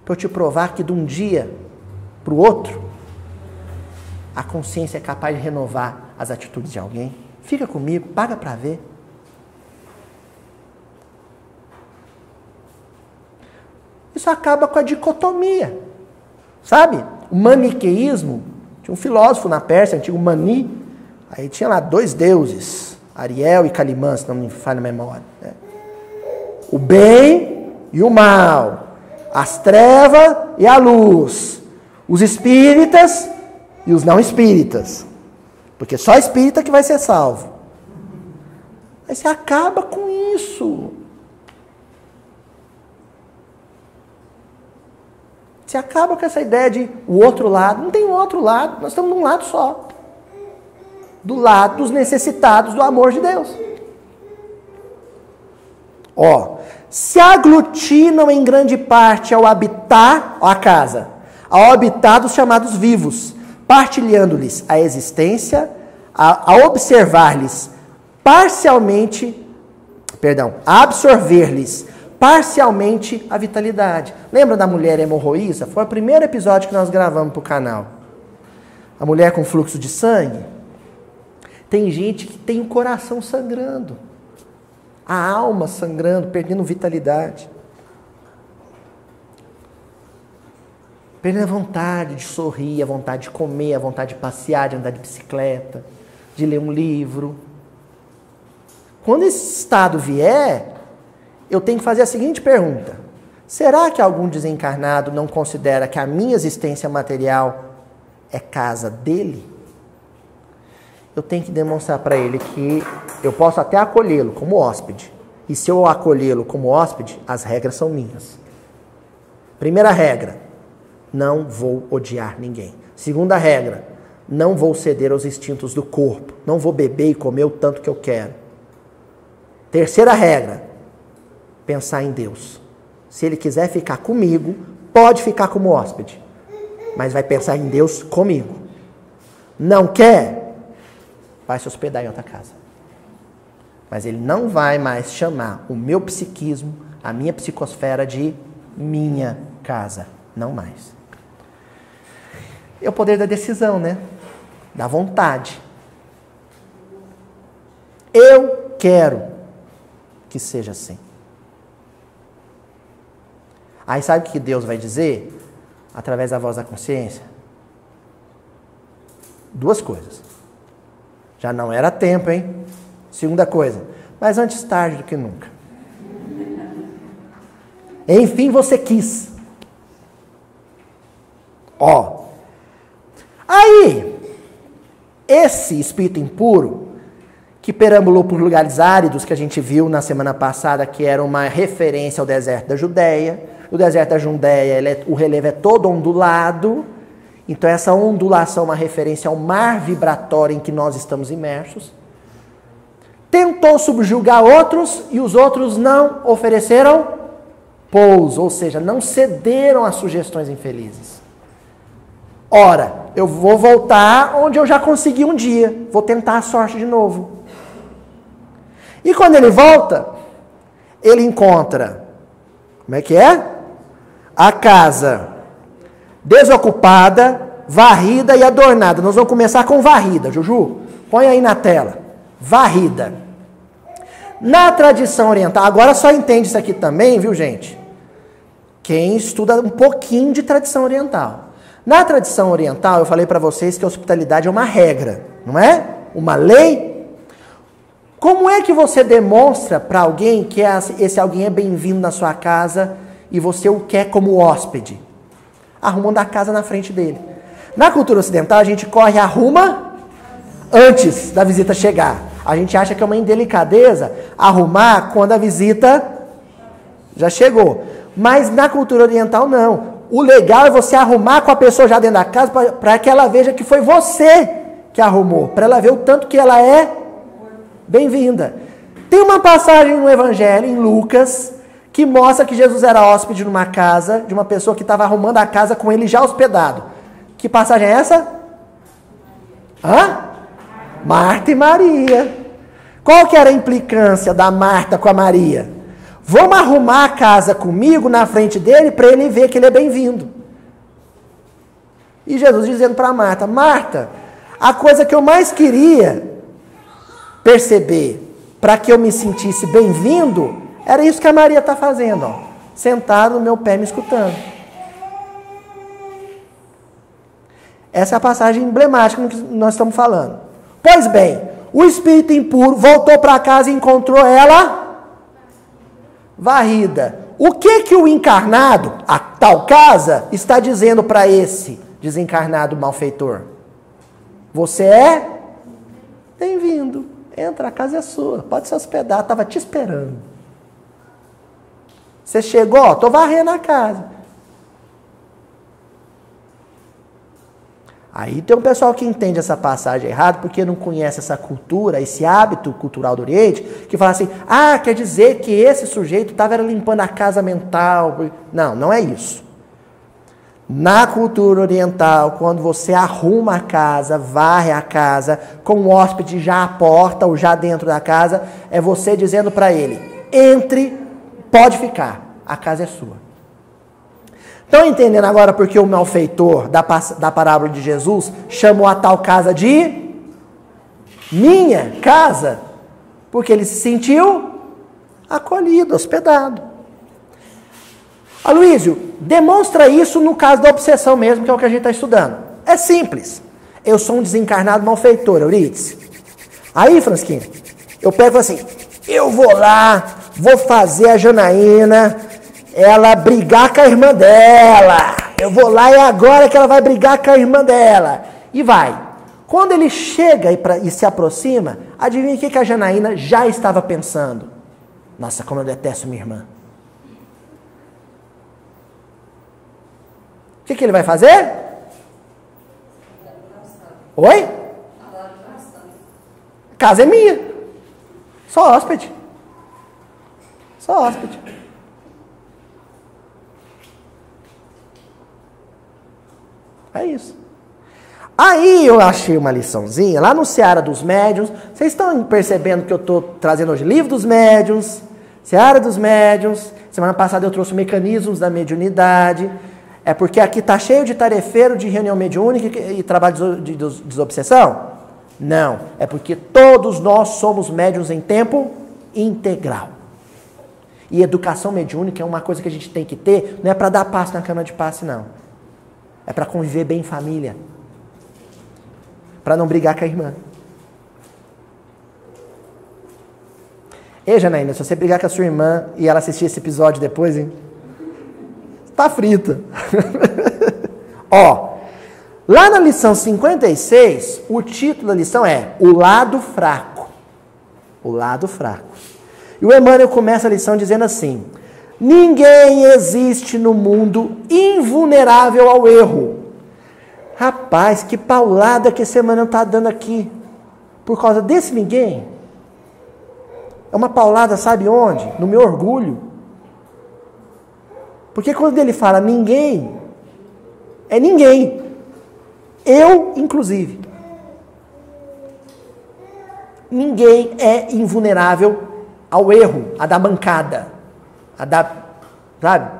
para eu te provar que de um dia para o outro, a consciência é capaz de renovar as atitudes de alguém. Fica comigo, paga para ver. Isso acaba com a dicotomia, sabe? O maniqueísmo, tinha um filósofo na Pérsia, antigo Mani, aí tinha lá 2 deuses, Ariel e Calimã, se não me falha a memória, né? O bem e o mal, as trevas e a luz, os espíritas e os não espíritas, porque só espírita que vai ser salvo. Aí você acaba com isso. Você acaba com essa ideia de o outro lado. Não tem um outro lado, nós estamos num lado só. Do lado dos necessitados do amor de Deus. Ó, se aglutinam em grande parte ao habitar a casa, ao habitar dos chamados vivos, partilhando-lhes a existência, a observar-lhes parcialmente, a absorver-lhes parcialmente a vitalidade. Lembra da mulher hemorroísa? Foi o primeiro episódio que nós gravamos para o canal. A mulher com fluxo de sangue. Tem gente que tem o coração sangrando, a alma sangrando, perdendo vitalidade, perdendo a vontade de sorrir, a vontade de comer, a vontade de passear, de andar de bicicleta, de ler um livro. Quando esse estado vier, eu tenho que fazer a seguinte pergunta: será que algum desencarnado não considera que a minha existência material é casa dele? Eu tenho que demonstrar para ele que eu posso até acolhê-lo como hóspede. E se eu acolhê-lo como hóspede, as regras são minhas. Primeira regra: não vou odiar ninguém. Segunda regra: não vou ceder aos instintos do corpo. Não vou beber e comer o tanto que eu quero. Terceira regra: pensar em Deus. Se ele quiser ficar comigo, pode ficar como hóspede, mas vai pensar em Deus comigo. Não quer? Vai se hospedar em outra casa. Mas ele não vai mais chamar o meu psiquismo, a minha psicosfera de minha casa. Não mais. É o poder da decisão, né? Da vontade. Eu quero que seja assim. Aí sabe o que Deus vai dizer? Através da voz da consciência? 2 coisas. Já não era tempo, hein? Segunda coisa: mas antes tarde do que nunca. Enfim, você quis. Ó. Aí, esse espírito impuro, que perambulou por lugares áridos, que a gente viu na semana passada, que era uma referência ao deserto da Judéia. O deserto da Judéia, o relevo é todo ondulado. Então essa ondulação é uma referência ao mar vibratório em que nós estamos imersos. Tentou subjugar outros e os outros não ofereceram pouso, ou seja, não cederam às sugestões infelizes. Ora, eu vou voltar onde eu já consegui um dia, vou tentar a sorte de novo. E quando ele volta, ele encontra, como é que é? A casa desocupada, varrida e adornada. Nós vamos começar com varrida, Juju. Põe aí na tela. Varrida. Na tradição oriental, agora só entende isso aqui também, viu, gente? Quem estuda um pouquinho de tradição oriental. Na tradição oriental, eu falei para vocês que a hospitalidade é uma regra, não é? Uma lei. Como é que você demonstra para alguém que esse alguém é bem-vindo na sua casa e você o quer como hóspede? Arrumando a casa na frente dele. Na cultura ocidental, a gente corre e arruma antes da visita chegar. A gente acha que é uma indelicadeza arrumar quando a visita já chegou. Mas na cultura oriental, não. O legal é você arrumar com a pessoa já dentro da casa para que ela veja que foi você que arrumou. Para ela ver o tanto que ela é bem-vinda. Tem uma passagem no Evangelho, em Lucas, que mostra que Jesus era hóspede numa casa de uma pessoa que estava arrumando a casa com ele já hospedado. Que passagem é essa? Marta e Maria. Qual que era a implicância da Marta com a Maria? Vamos arrumar a casa comigo na frente dele para ele ver que ele é bem-vindo. E Jesus dizendo para Marta, Marta, a coisa que eu mais queria perceber para que eu me sentisse bem-vindo, era isso que a Maria está fazendo, ó, sentada no meu pé me escutando. Essa é a passagem emblemática que nós estamos falando. Pois bem, o espírito impuro voltou para casa e encontrou ela varrida. O que o encarnado, a tal casa, está dizendo para esse desencarnado malfeitor? Você é bem-vindo. Entra, a casa é sua. Pode se hospedar, estava te esperando. Você chegou, estou varrendo a casa. Aí tem um pessoal que entende essa passagem errado porque não conhece essa cultura, esse hábito cultural do Oriente, que fala assim, quer dizer que esse sujeito estava limpando a casa mental. Não, não é isso. Na cultura oriental, quando você arruma a casa, varre a casa, com o hóspede já à porta ou já dentro da casa, é você dizendo para ele, entre, pode ficar, a casa é sua. Estão entendendo agora porque o malfeitor da parábola de Jesus chamou a tal casa de minha casa? Porque ele se sentiu acolhido, hospedado. Aloísio, demonstra isso no caso da obsessão mesmo, que é o que a gente está estudando. É simples. Eu sou um desencarnado malfeitor, Euridice. Aí, Fransquinha, eu pego assim, eu vou lá, vou fazer a Janaína, ela brigar com a irmã dela. Eu vou lá e agora que ela vai brigar com a irmã dela. E vai. Quando ele chega e se aproxima, adivinha o que a Janaína já estava pensando? Nossa, como eu detesto minha irmã. O que ele vai fazer? Oi? Casa é minha. Só hóspede. Só hóspede. É isso. Aí eu achei uma liçãozinha, lá no Seara dos Médiuns. Vocês estão percebendo que eu estou trazendo hoje livro dos médiuns, Seara dos Médiuns. Semana passada eu trouxe mecanismos da mediunidade. É porque aqui está cheio de tarefeiro, de reunião mediúnica e trabalho de desobsessão? Não. É porque todos nós somos médiuns em tempo integral. E educação mediúnica é uma coisa que a gente tem que ter, não é para dar passe na cama de passe, não. É para conviver bem em família. Para não brigar com a irmã. Ei, Janaína, se você brigar com a sua irmã e ela assistir esse episódio depois, hein? Tá frita. Ó, lá na lição 56, o título da lição é O Lado Fraco. O Lado Fraco. E o Emmanuel começa a lição dizendo assim, ninguém existe no mundo invulnerável ao erro. Rapaz, que paulada que esse Emmanuel está dando aqui. Por causa desse ninguém. É uma paulada, sabe onde? No meu orgulho. Porque quando ele fala ninguém, é ninguém. Eu, inclusive. Ninguém é invulnerável ao erro, a da mancada, a da, sabe,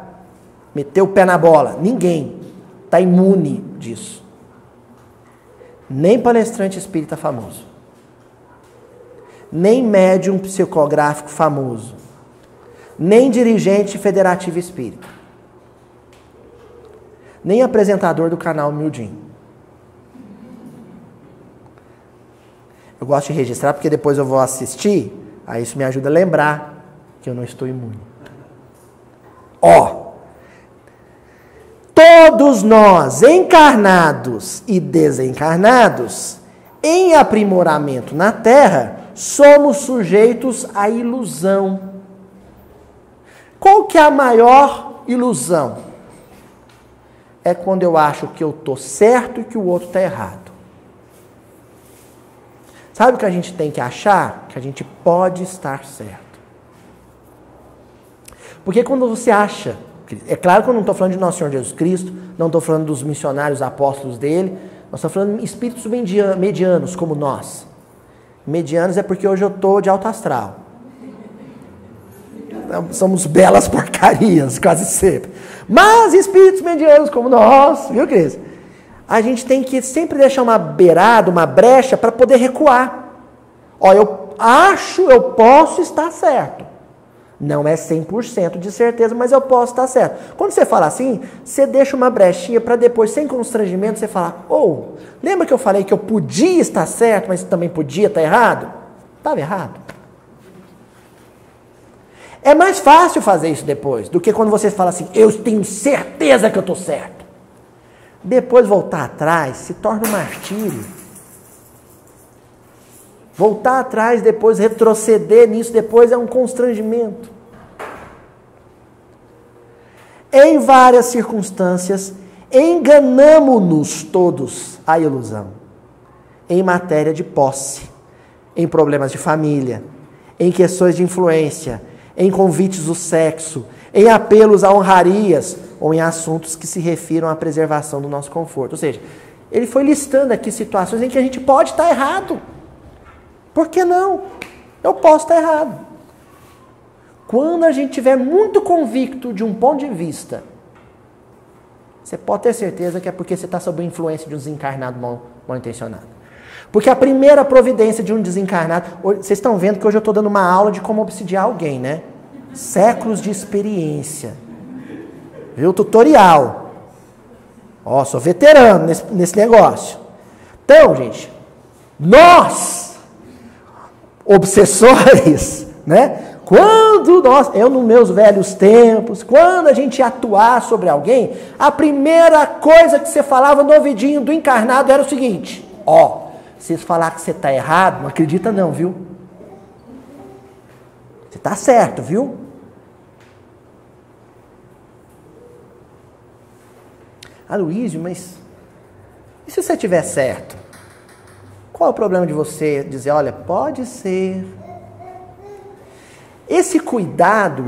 meter o pé na bola. Ninguém está imune disso. Nem palestrante espírita famoso. Nem médium psicográfico famoso. Nem dirigente federativo espírita. Nem apresentador do canal Mildinho. Eu gosto de registrar porque depois eu vou assistir, aí isso me ajuda a lembrar que eu não estou imune. Ó, todos nós, encarnados e desencarnados, em aprimoramento na Terra, somos sujeitos à ilusão. Qual que é a maior ilusão? É quando eu acho que eu estou certo e que o outro está errado. Sabe o que a gente tem que achar? Que a gente pode estar certo. Porque quando você acha, é claro que eu não estou falando de Nosso Senhor Jesus Cristo, não estou falando dos missionários apóstolos dele, nós estamos falando de espíritos medianos como nós. Medianos é porque hoje eu estou de alto astral. Somos belas porcarias, quase sempre. Mas espíritos medianos como nós, viu, Cris? A gente tem que sempre deixar uma beirada, uma brecha, para poder recuar. Ó, eu acho, eu posso estar certo. Não é 100% de certeza, mas eu posso estar certo. Quando você fala assim, você deixa uma brechinha para depois, sem constrangimento, você falar, lembra que eu falei que eu podia estar certo, mas também podia estar errado? Estava errado. É mais fácil fazer isso depois, do que quando você fala assim, eu tenho certeza que eu estou certo. Depois voltar atrás se torna um martírio. Voltar atrás, depois retroceder nisso, depois é um constrangimento. Em várias circunstâncias, enganamo-nos todos à ilusão. Em matéria de posse, em problemas de família, em questões de influência, em convites do sexo, em apelos a honrarias ou em assuntos que se refiram à preservação do nosso conforto. Ou seja, ele foi listando aqui situações em que a gente pode estar errado. Por que não? Eu posso estar errado. Quando a gente estiver muito convicto de um ponto de vista, você pode ter certeza que é porque você está sob a influência de um desencarnado mal intencionado. Porque a primeira providência de um desencarnado... Vocês estão vendo que hoje eu estou dando uma aula de como obsidiar alguém, né? Séculos de experiência. Viu? Tutorial. Ó, sou veterano nesse negócio. Então, gente, nós, obsessores, né? Eu nos meus velhos tempos, quando a gente ia atuar sobre alguém, a primeira coisa que você falava no ouvidinho do encarnado era o seguinte, se falar que você está errado, não acredita não, viu? Você está certo, viu? Aloísio, mas e se você estiver certo? Qual é o problema de você dizer, olha, pode ser... Esse cuidado,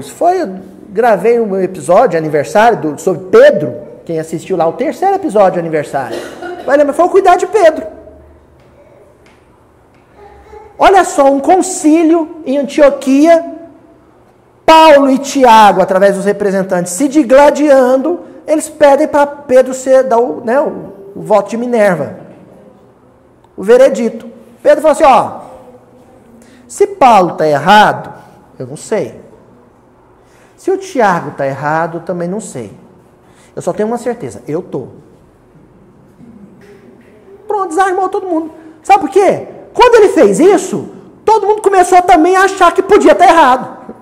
gravei um episódio de aniversário sobre Pedro, quem assistiu lá, o 3º episódio de aniversário. Vai lembrar, foi o cuidado de Pedro. Olha só, um concílio em Antioquia, Paulo e Tiago, através dos representantes, se digladiando, eles pedem para Pedro dar o voto de Minerva, o veredito. Pedro falou assim, se Paulo está errado, eu não sei. Se o Tiago está errado, eu também não sei. Eu só tenho uma certeza, eu estou. Pronto, desarmou todo mundo. Sabe por quê? Quando ele fez isso, todo mundo começou também a achar que podia estar errado.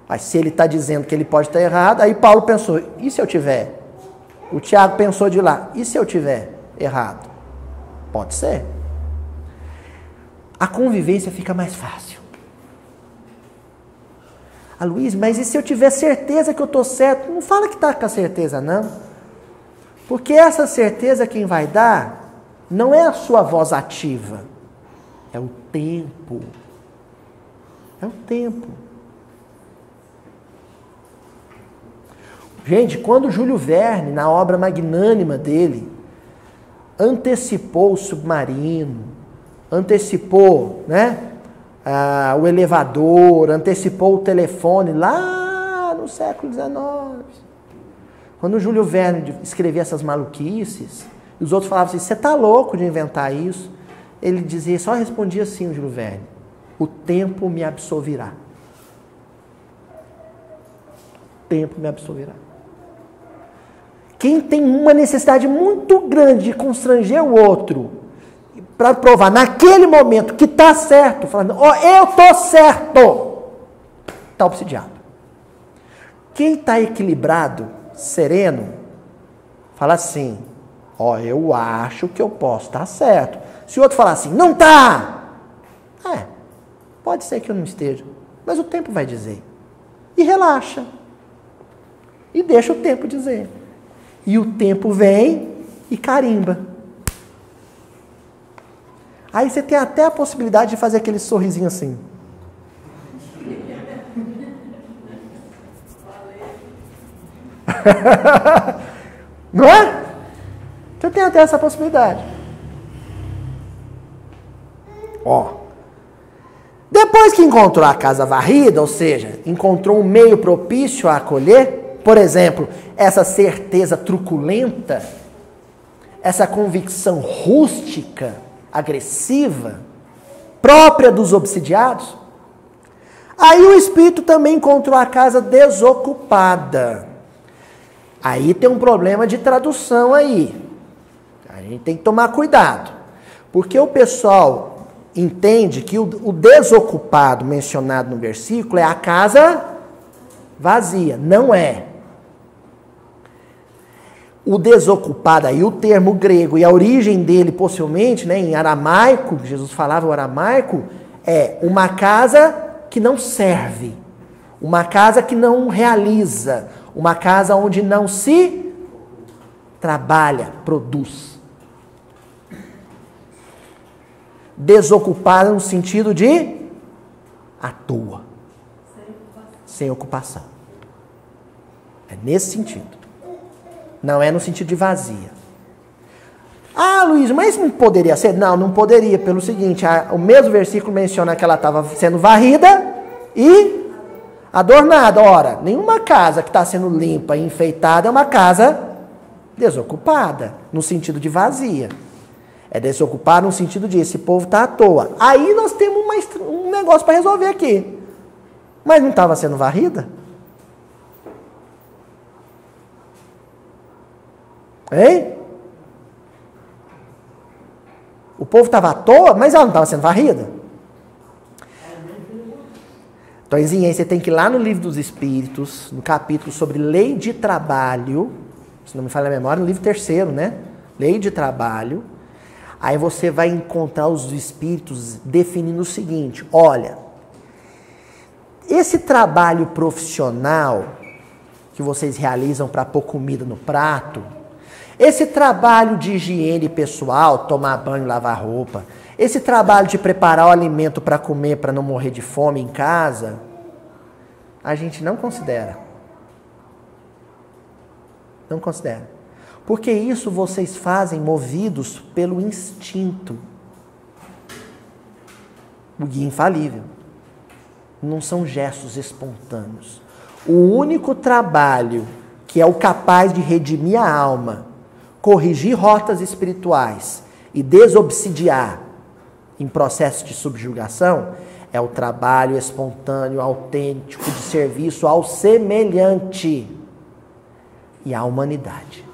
Mas se ele está dizendo que ele pode estar errado, aí Paulo pensou, e se eu tiver? O Tiago pensou de lá, e se eu tiver errado? Pode ser. A convivência fica mais fácil. Luiz, mas e se eu tiver certeza que eu estou certo? Não fala que está com a certeza, não. Porque essa certeza quem vai dar não é a sua voz ativa. É o tempo. É o tempo. Gente, quando Júlio Verne, na obra magnânima dele, antecipou o submarino, antecipou, o elevador, antecipou o telefone lá no século XIX. Quando o Júlio Verne escrevia essas maluquices, e os outros falavam assim, você está louco de inventar isso? Ele dizia, só respondia assim o Júlio Verne, o tempo me absolverá. O tempo me absolverá. Quem tem uma necessidade muito grande de constranger o outro, para provar naquele momento que está certo, falando, eu estou certo, está obsidiado. Quem está equilibrado, sereno, fala assim, eu acho que eu posso estar certo. Se o outro falar assim, não está, pode ser que eu não esteja, mas o tempo vai dizer. E relaxa. E deixa o tempo dizer. E o tempo vem e carimba. Aí você tem até a possibilidade de fazer aquele sorrisinho assim. Não é? Você tem até essa possibilidade. Depois que encontrou a casa varrida, ou seja, encontrou um meio propício a acolher, por exemplo, essa certeza truculenta, essa convicção rústica, agressiva, própria dos obsidiados, aí o espírito também encontrou a casa desocupada. Aí tem um problema de tradução aí. A gente tem que tomar cuidado. Porque o pessoal entende que o desocupado mencionado no versículo é a casa vazia. Não é. O desocupado aí, o termo grego e a origem dele possivelmente, né, em aramaico, Jesus falava o aramaico, é uma casa que não serve, uma casa que não realiza, uma casa onde não se trabalha, produz. Desocupada no sentido de à toa, sem ocupação. É nesse sentido. Não é no sentido de vazia. Ah, Luiz, mas não poderia ser? Não, não poderia, pelo seguinte, o mesmo versículo menciona que ela estava sendo varrida e adornada. Ora, nenhuma casa que está sendo limpa e enfeitada é uma casa desocupada, no sentido de vazia. É desocupada no sentido de esse povo está à toa. Aí nós temos um negócio para resolver aqui. Mas não estava sendo varrida? Hein? O povo estava à toa, mas ela não estava sendo varrida. Tonzinho, você tem que ir lá no Livro dos Espíritos, no capítulo sobre lei de trabalho, se não me falha a memória, no livro 3º, né? Lei de trabalho. Aí você vai encontrar os espíritos definindo o seguinte: olha, esse trabalho profissional que vocês realizam para pôr comida no prato, esse trabalho de higiene pessoal, tomar banho, lavar roupa, esse trabalho de preparar o alimento para comer, para não morrer de fome em casa, a gente não considera. Não considera. Porque isso vocês fazem movidos pelo instinto. O guia infalível. Não são gestos espontâneos. O único trabalho que é o capaz de redimir a alma, corrigir rotas espirituais e desobsidiar em processo de subjugação é o trabalho espontâneo, autêntico de serviço ao semelhante e à humanidade.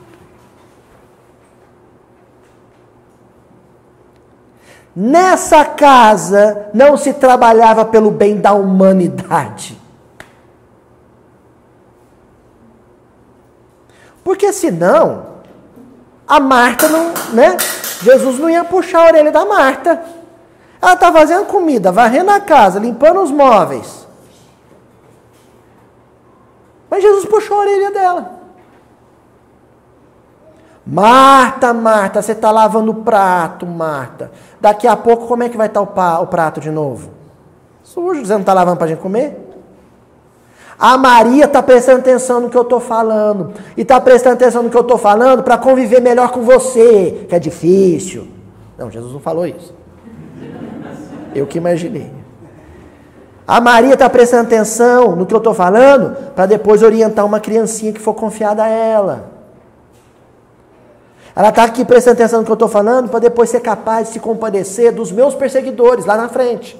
Nessa casa não se trabalhava pelo bem da humanidade. Porque senão, a Marta não, né? Jesus não ia puxar a orelha da Marta. Ela está fazendo comida, varrendo a casa, limpando os móveis. Mas Jesus puxou a orelha dela. Marta, Marta, você está lavando o prato, Marta. Daqui a pouco, como é que vai estar o prato de novo? Sujo, você não está lavando para a gente comer? A Maria está prestando atenção no que eu estou falando. E está prestando atenção no que eu estou falando para conviver melhor com você, que é difícil. Não, Jesus não falou isso. Eu que imaginei. A Maria está prestando atenção no que eu estou falando para depois orientar uma criancinha que for confiada a ela. Ela está aqui prestando atenção no que eu estou falando para depois ser capaz de se compadecer dos meus perseguidores lá na frente.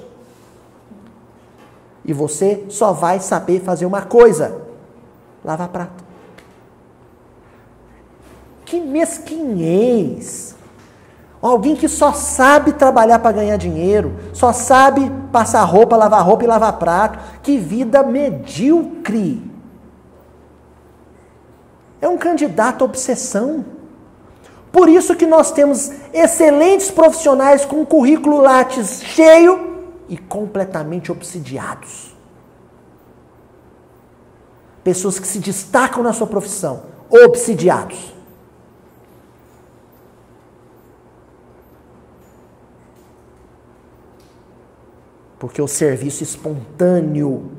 E você só vai saber fazer uma coisa: lavar prato. Que mesquinhez! Alguém que só sabe trabalhar para ganhar dinheiro, só sabe passar roupa, lavar roupa e lavar prato. Que vida medíocre! É um candidato à obsessão. Por isso que nós temos excelentes profissionais com um currículo Lattes cheio e completamente obsidiados. Pessoas que se destacam na sua profissão, obsidiados. Porque o serviço espontâneo,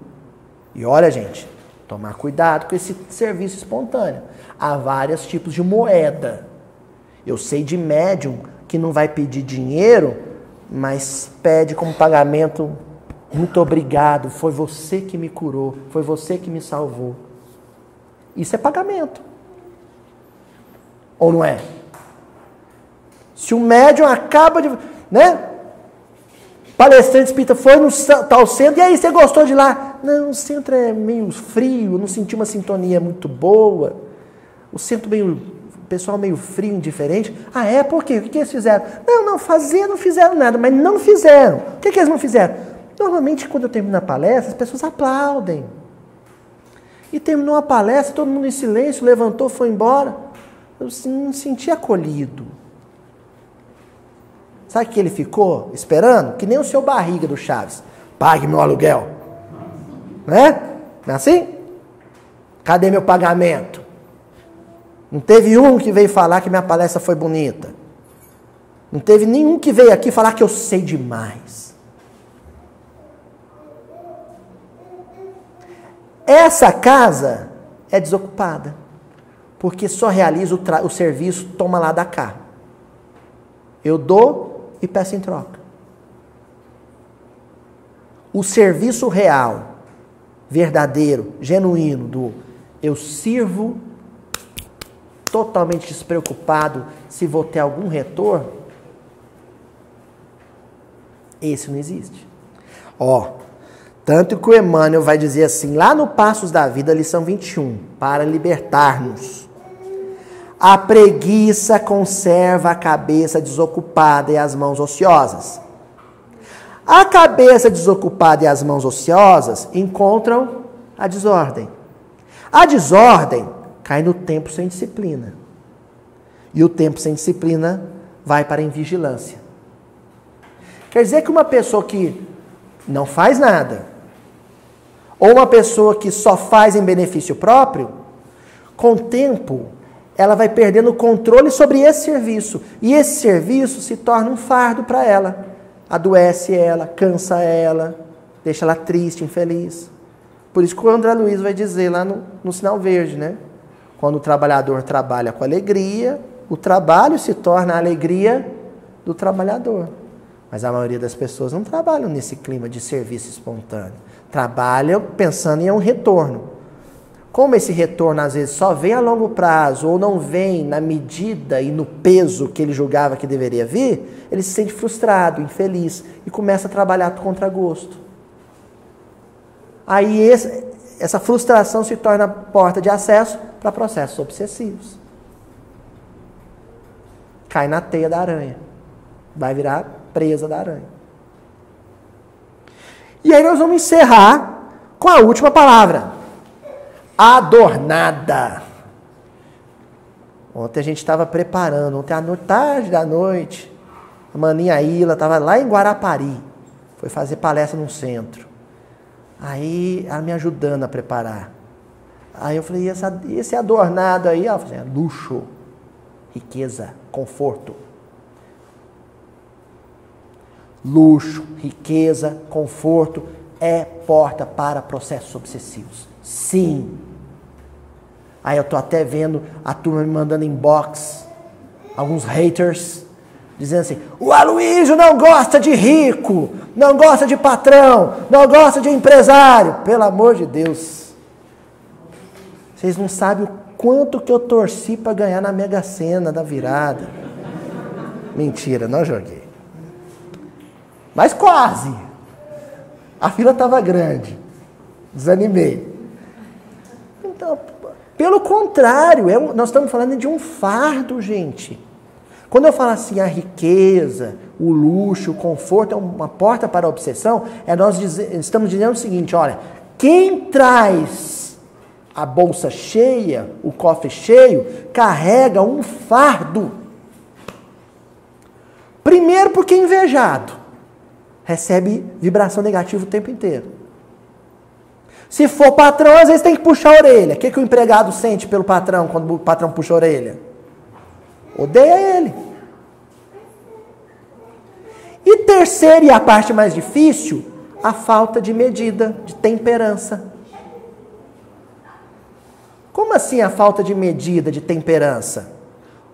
e olha gente, tomar cuidado com esse serviço espontâneo. Há vários tipos de moeda. Eu sei de médium que não vai pedir dinheiro, mas pede como pagamento Muito obrigado, foi você que me curou, foi você que me salvou. Isso é pagamento. Ou não é? Se o médium acaba de... né? Palestrante espírita foi no tal centro, e aí, você gostou de lá? Não, o centro é meio frio, não senti uma sintonia muito boa. O centro meio... o pessoal meio frio, indiferente. Ah, é? Por quê? O que eles fizeram? Não fizeram nada, mas não fizeram. O que eles não fizeram? Normalmente, quando eu termino a palestra, as pessoas aplaudem. E terminou a palestra, todo mundo em silêncio, levantou, foi embora. Eu não me senti acolhido. Sabe o que ele ficou esperando? Que nem o seu Barriga do Chaves. Pague meu aluguel. Né? Não é assim? Cadê meu pagamento? Não teve um que veio falar que minha palestra foi bonita. Não teve nenhum que veio aqui falar que eu sei demais. Essa casa é desocupada. Porque só realiza o serviço, toma lá da cá. Eu dou e peço em troca. O serviço real, verdadeiro, genuíno, do eu sirvo totalmente despreocupado se vou ter algum retorno, esse não existe. Tanto que o Emmanuel vai dizer assim, lá no Passos da Vida, lição 21, para libertar-nos. A preguiça conserva a cabeça desocupada e as mãos ociosas. A cabeça desocupada e as mãos ociosas encontram a desordem. A desordem cai no tempo sem disciplina. E o tempo sem disciplina vai para a invigilância. Quer dizer que uma pessoa que não faz nada, ou uma pessoa que só faz em benefício próprio, com o tempo ela vai perdendo o controle sobre esse serviço. E esse serviço se torna um fardo para ela. Adoece ela, cansa ela, deixa ela triste, infeliz. Por isso que o André Luiz vai dizer lá no Sinal Verde, né? Quando o trabalhador trabalha com alegria, o trabalho se torna a alegria do trabalhador. Mas a maioria das pessoas não trabalham nesse clima de serviço espontâneo. Trabalham pensando em um retorno. Como esse retorno às vezes só vem a longo prazo ou não vem na medida e no peso que ele julgava que deveria vir, ele se sente frustrado, infeliz e começa a trabalhar contra gosto. Aí essa frustração se torna porta de acesso para processos obsessivos. Cai na teia da aranha. Vai virar presa da aranha. E aí nós vamos encerrar com a última palavra. Adornada. Ontem a gente estava preparando, ontem à tarde da noite, a maninha Ilha estava lá em Guarapari, foi fazer palestra num centro. Aí ela me ajudando a preparar. Aí eu falei, e esse adornado aí? Ela falou assim, luxo, riqueza, conforto. Luxo, riqueza, conforto é porta para processos obsessivos. Sim. Aí eu tô até vendo a turma me mandando inbox, alguns haters, dizendo assim, o Aloysio não gosta de rico, não gosta de patrão, não gosta de empresário. Pelo amor de Deus. Vocês não sabem o quanto que eu torci para ganhar na Mega Sena da virada. Mentira, não joguei. Mas quase. A fila estava grande. Desanimei. Então, pelo contrário, nós estamos falando de um fardo, gente. Quando eu falo assim, a riqueza, o luxo, o conforto é uma porta para a obsessão, nós estamos dizendo o seguinte, olha, quem traz a bolsa cheia, o cofre cheio, carrega um fardo. Primeiro porque é invejado. Recebe vibração negativa o tempo inteiro. Se for patrão, às vezes tem que puxar a orelha. O que o empregado sente pelo patrão quando o patrão puxa a orelha? Odeia ele. E terceiro, e a parte mais difícil, a falta de medida, de temperança. Como assim a falta de medida, de temperança?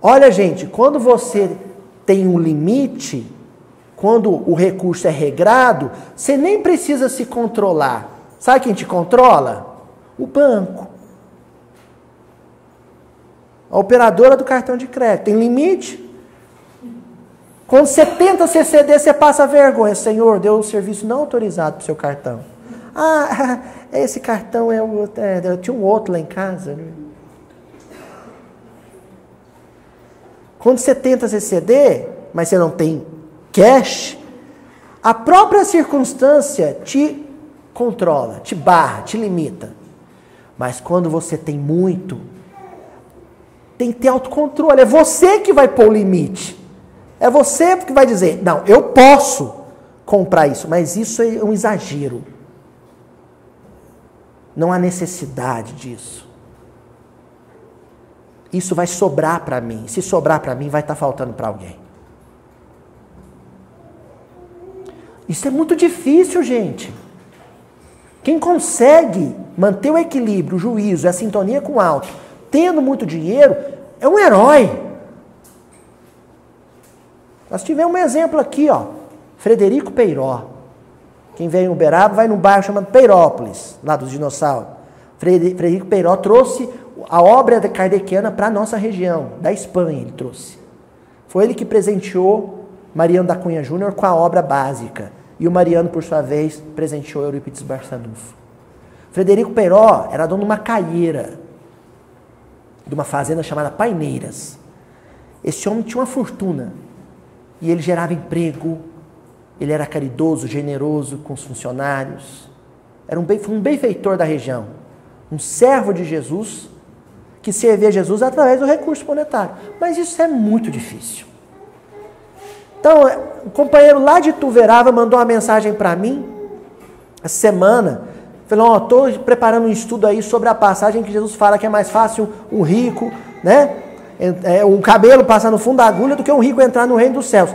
Olha, gente, quando você tem um limite, quando o recurso é regrado, você nem precisa se controlar. Sabe quem te controla? O banco. A operadora do cartão de crédito. Tem limite? Quando você tenta se exceder, você passa vergonha. Senhor, deu o serviço não autorizado para o seu cartão. Ah, esse cartão eu tinha um outro lá em casa. Quando você tenta se exceder, mas você não tem cash, a própria circunstância te controla, te barra, te limita. Mas quando você tem muito, tem que ter autocontrole. É você que vai pôr o limite. É você que vai dizer, não, eu posso comprar isso, mas isso é um exagero. Não há necessidade disso. Isso vai sobrar para mim. Se sobrar para mim, vai estar faltando para alguém. Isso é muito difícil, gente. Quem consegue manter o equilíbrio, o juízo, a sintonia com o alto, tendo muito dinheiro, é um herói. Nós tivemos um exemplo aqui, ó. Frederico Peiró. Quem vem em Uberaba vai num bairro chamado Peirópolis, lá dos dinossauros. Frederico Peiró trouxe a obra kardeciana para a nossa região, da Espanha ele trouxe. Foi ele que presenteou Mariano da Cunha Júnior com a obra básica. E o Mariano, por sua vez, presenteou Eurípides Barçanufo. Frederico Peiró era dono de uma caieira, de uma fazenda chamada Paineiras. Esse homem tinha uma fortuna. E ele gerava emprego. Ele era caridoso, generoso com os funcionários. Foi um benfeitor da região. Um servo de Jesus, que servia a Jesus através do recurso monetário. Mas isso é muito difícil. Então, o companheiro lá de Ituverava mandou uma mensagem para mim, essa semana, falou, estou preparando um estudo aí sobre a passagem que Jesus fala que é mais fácil um rico, né, um cabelo passar no fundo da agulha do que um rico entrar no reino dos céus.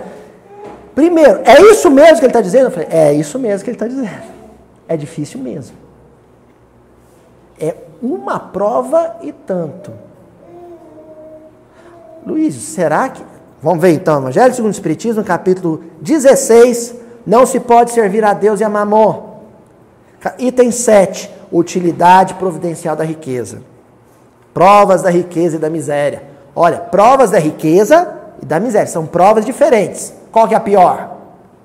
Primeiro, é isso mesmo que ele está dizendo? Eu falei, é isso mesmo que ele está dizendo. É difícil mesmo. É uma prova e tanto. Luiz, será que... Vamos ver então, Evangelho segundo o Espiritismo, capítulo 16, não se pode servir a Deus e a Mamon. Item 7, utilidade providencial da riqueza. Provas da riqueza e da miséria. Olha, provas da riqueza e da miséria, são provas diferentes. Qual que é a pior?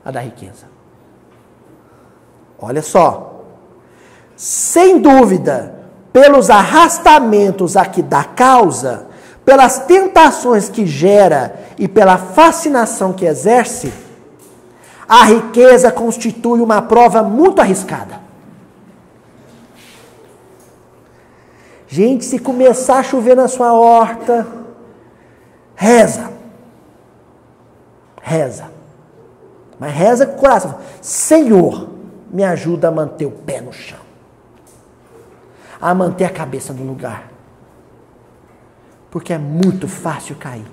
A da riqueza. Olha só. Sem dúvida, pelos arrastamentos aqui da causa, pelas tentações que gera e pela fascinação que exerce, a riqueza constitui uma prova muito arriscada. Gente, se começar a chover na sua horta, reza. Reza. Mas reza com o coração. Senhor, me ajuda a manter o pé no chão. A manter a cabeça no lugar. Porque é muito fácil cair.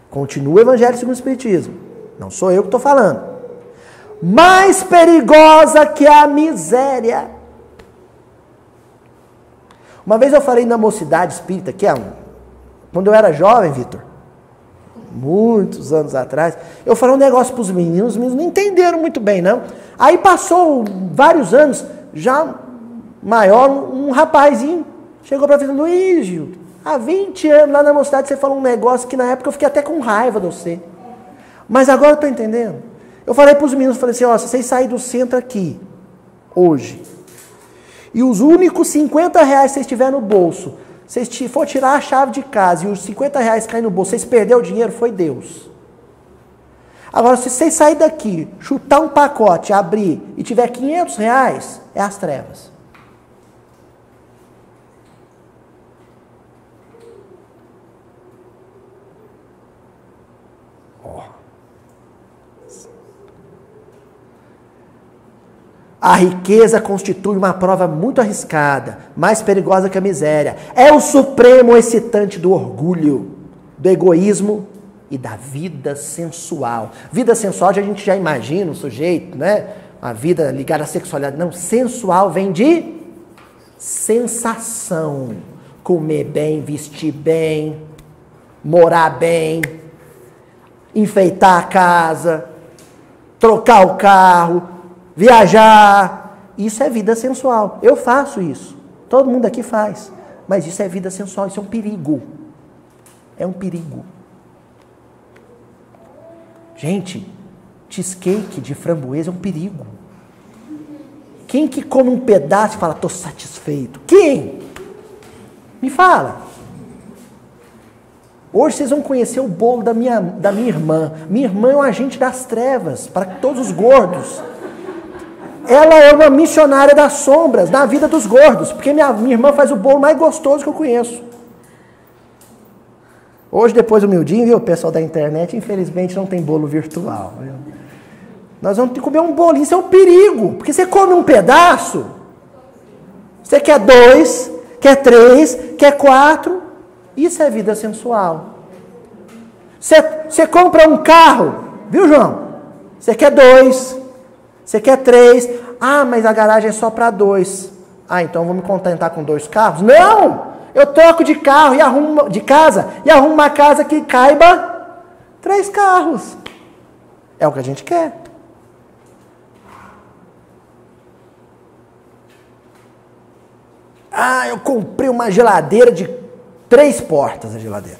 Continua o Evangelho segundo o Espiritismo. Não sou eu que estou falando. Mais perigosa que a miséria. Uma vez eu falei na Mocidade Espírita, quando eu era jovem, Vitor, muitos anos atrás, eu falei um negócio para os meninos não entenderam muito bem, não. Aí passou vários anos, já maior, um rapazinho chegou para mim, Luísio, há 20 anos lá na Mocidade você falou um negócio que na época eu fiquei até com raiva de você. Mas agora eu estou entendendo. Eu falei para os meninos, falei assim, ó, se vocês saírem do centro aqui, hoje, e os únicos 50 reais que vocês tiverem no bolso, vocês for tirar a chave de casa e os 50 reais caírem no bolso, vocês perderam o dinheiro, foi Deus. Agora, se vocês saírem daqui, chutar um pacote, abrir e tiver 500 reais, é as trevas. A riqueza constitui uma prova muito arriscada, mais perigosa que a miséria. É o supremo excitante do orgulho, do egoísmo e da vida sensual. Vida sensual, a gente já imagina o sujeito, né? A vida ligada à sexualidade. Não, sensual vem de sensação. Comer bem, vestir bem, morar bem, enfeitar a casa. trocar o carro, viajar. Isso é vida sensual. Eu faço isso. Todo mundo aqui faz. Mas isso é vida sensual, isso é um perigo. É um perigo. Gente, cheesecake de framboesa é um perigo. Quem que come um pedaço e fala, estou satisfeito? Quem? Me fala. Hoje vocês vão conhecer o bolo da minha irmã. Minha irmã é um agente das trevas, para todos os gordos. Ela é uma missionária das sombras, na vida dos gordos, porque minha irmã faz o bolo mais gostoso que eu conheço. Hoje, depois humildinho, viu, o pessoal da internet, infelizmente não tem bolo virtual. Viu? Nós vamos ter que comer um bolinho, isso é um perigo, porque você come um pedaço, você quer 2, quer 3, quer 4, isso é vida sensual. Você compra um carro, viu, João? Você quer 2, você quer 3, mas a garagem é só para 2. Então vou me contentar com 2 carros? Não! Eu troco de carro e arrumo de casa e arrumo uma casa que caiba 3 carros. É o que a gente quer. Eu comprei uma geladeira de 3 portas, a geladeira.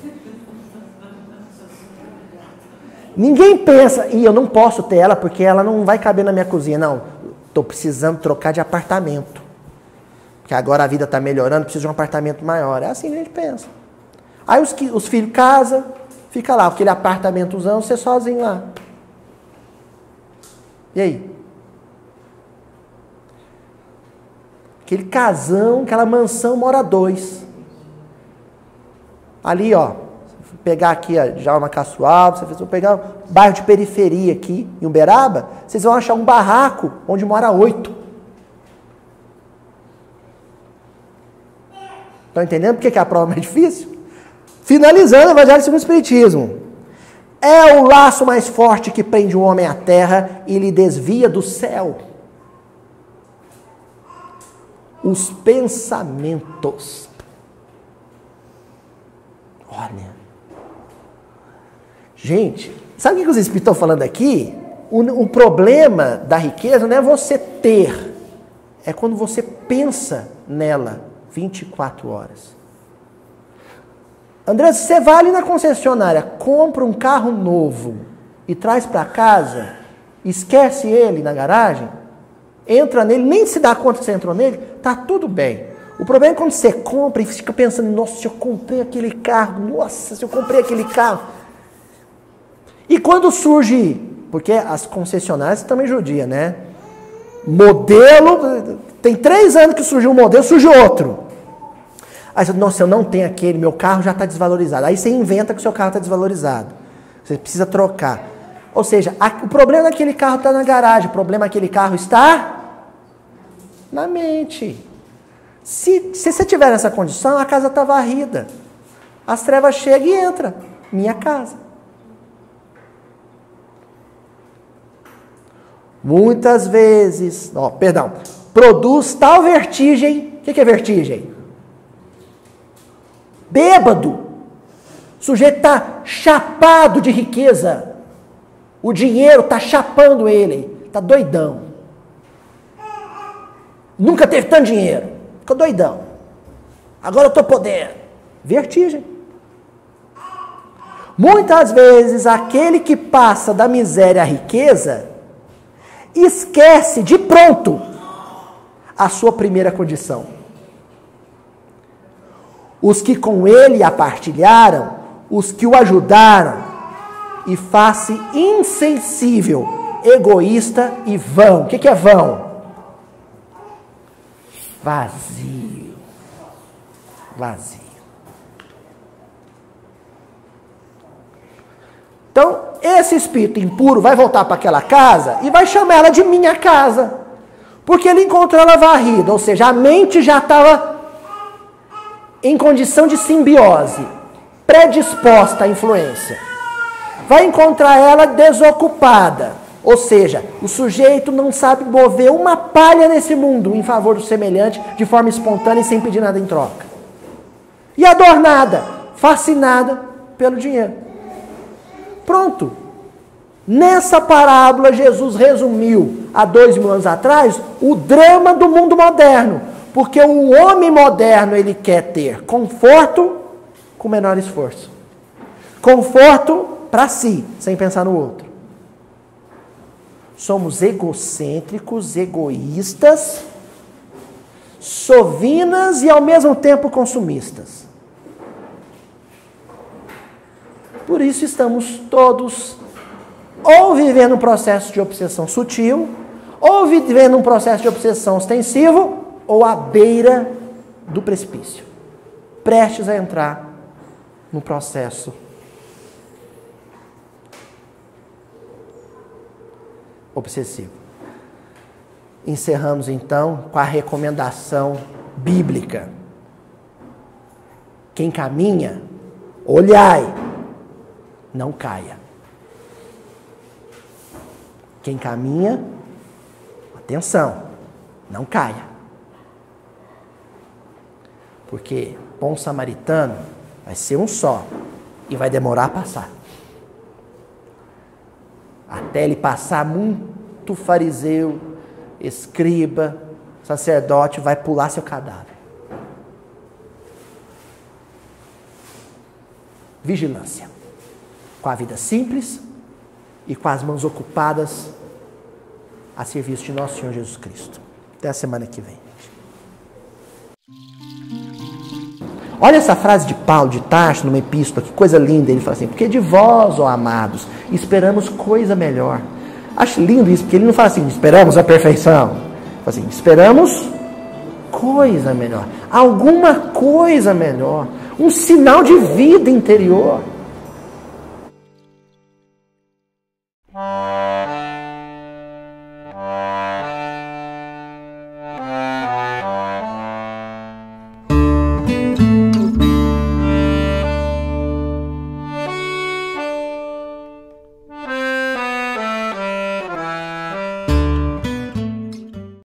Ninguém pensa, eu não posso ter ela porque ela não vai caber na minha cozinha. Não, estou precisando trocar de apartamento. Porque agora a vida está melhorando, preciso de um apartamento maior. É assim que a gente pensa. Aí os filhos casam, fica lá, aquele apartamentozão, você sozinho lá. E aí? Aquele casão, aquela mansão, mora 2. Ali, ó, pegar aqui já uma Caçoalva, vocês vão pegar um bairro de periferia aqui, em Uberaba, vocês vão achar um barraco onde mora 8. Estão entendendo por que a prova é mais difícil? Finalizando, o Evangelho segundo o Espiritismo. É o laço mais forte que prende o homem à terra e lhe desvia do céu. Os pensamentos. Olha. Gente, sabe o que os Espíritos estão falando aqui? O problema da riqueza não é você ter. É quando você pensa nela 24 horas. André, você vai ali na concessionária, compra um carro novo e traz para casa, esquece ele na garagem, entra nele, nem se dá conta que você entrou nele, tá tudo bem. O problema é quando você compra e fica pensando, nossa, se eu comprei aquele carro, nossa, se eu comprei aquele carro. E quando surge, porque as concessionárias também judiam, né? Modelo, tem 3 anos que surgiu um modelo, surge outro. Aí você diz, nossa, eu não tenho aquele, meu carro já está desvalorizado. Aí você inventa que o seu carro está desvalorizado. Você precisa trocar. Ou seja, o problema daquele carro está na garagem, o problema daquele carro está na mente. Se você tiver nessa condição, a casa está varrida. As trevas chegam e entram. Minha casa. Muitas vezes, produz tal vertigem. O que é vertigem? Bêbado. O sujeito está chapado de riqueza. O dinheiro está chapando ele. Está doidão. Nunca teve tanto dinheiro. Ficou doidão. Agora eu estou podendo. Vertigem. Muitas vezes, aquele que passa da miséria à riqueza esquece de pronto a sua primeira condição. Os que com ele a partilharam, os que o ajudaram, e faz-se insensível, egoísta e vão. O que é vão? Vazio. Vazio. Então, esse espírito impuro vai voltar para aquela casa e vai chamar ela de minha casa. Porque ele encontrou ela varrida, ou seja, a mente já estava em condição de simbiose, predisposta à influência. Vai encontrar ela desocupada, ou seja, o sujeito não sabe mover uma palha nesse mundo em favor do semelhante de forma espontânea e sem pedir nada em troca. E adornada, fascinada pelo dinheiro. Pronto. Nessa parábola, Jesus resumiu, há 2000 anos atrás, o drama do mundo moderno. Porque o homem moderno, ele quer ter conforto com menor esforço. Conforto para si, sem pensar no outro. Somos egocêntricos, egoístas, sovinas e ao mesmo tempo consumistas. Por isso estamos todos ou vivendo um processo de obsessão sutil, ou vivendo um processo de obsessão ostensivo, ou à beira do precipício, prestes a entrar no processo obsessivo. Encerramos então com a recomendação bíblica. Quem caminha, olhai, não caia. Quem caminha, atenção, não caia. Porque bom samaritano vai ser um só e vai demorar a passar. Até ele passar, muito fariseu, escriba, sacerdote vai pular seu cadáver. Vigilância. Com a vida simples e com as mãos ocupadas a serviço de nosso Senhor Jesus Cristo. Até a semana que vem. Olha essa frase de Paulo de Tarso numa epístola, que coisa linda. Ele fala assim: porque de vós, ó amados, esperamos coisa melhor. Acho lindo isso, porque ele não fala assim, esperamos a perfeição. Ele fala assim, esperamos coisa melhor. Alguma coisa melhor. Um sinal de vida interior.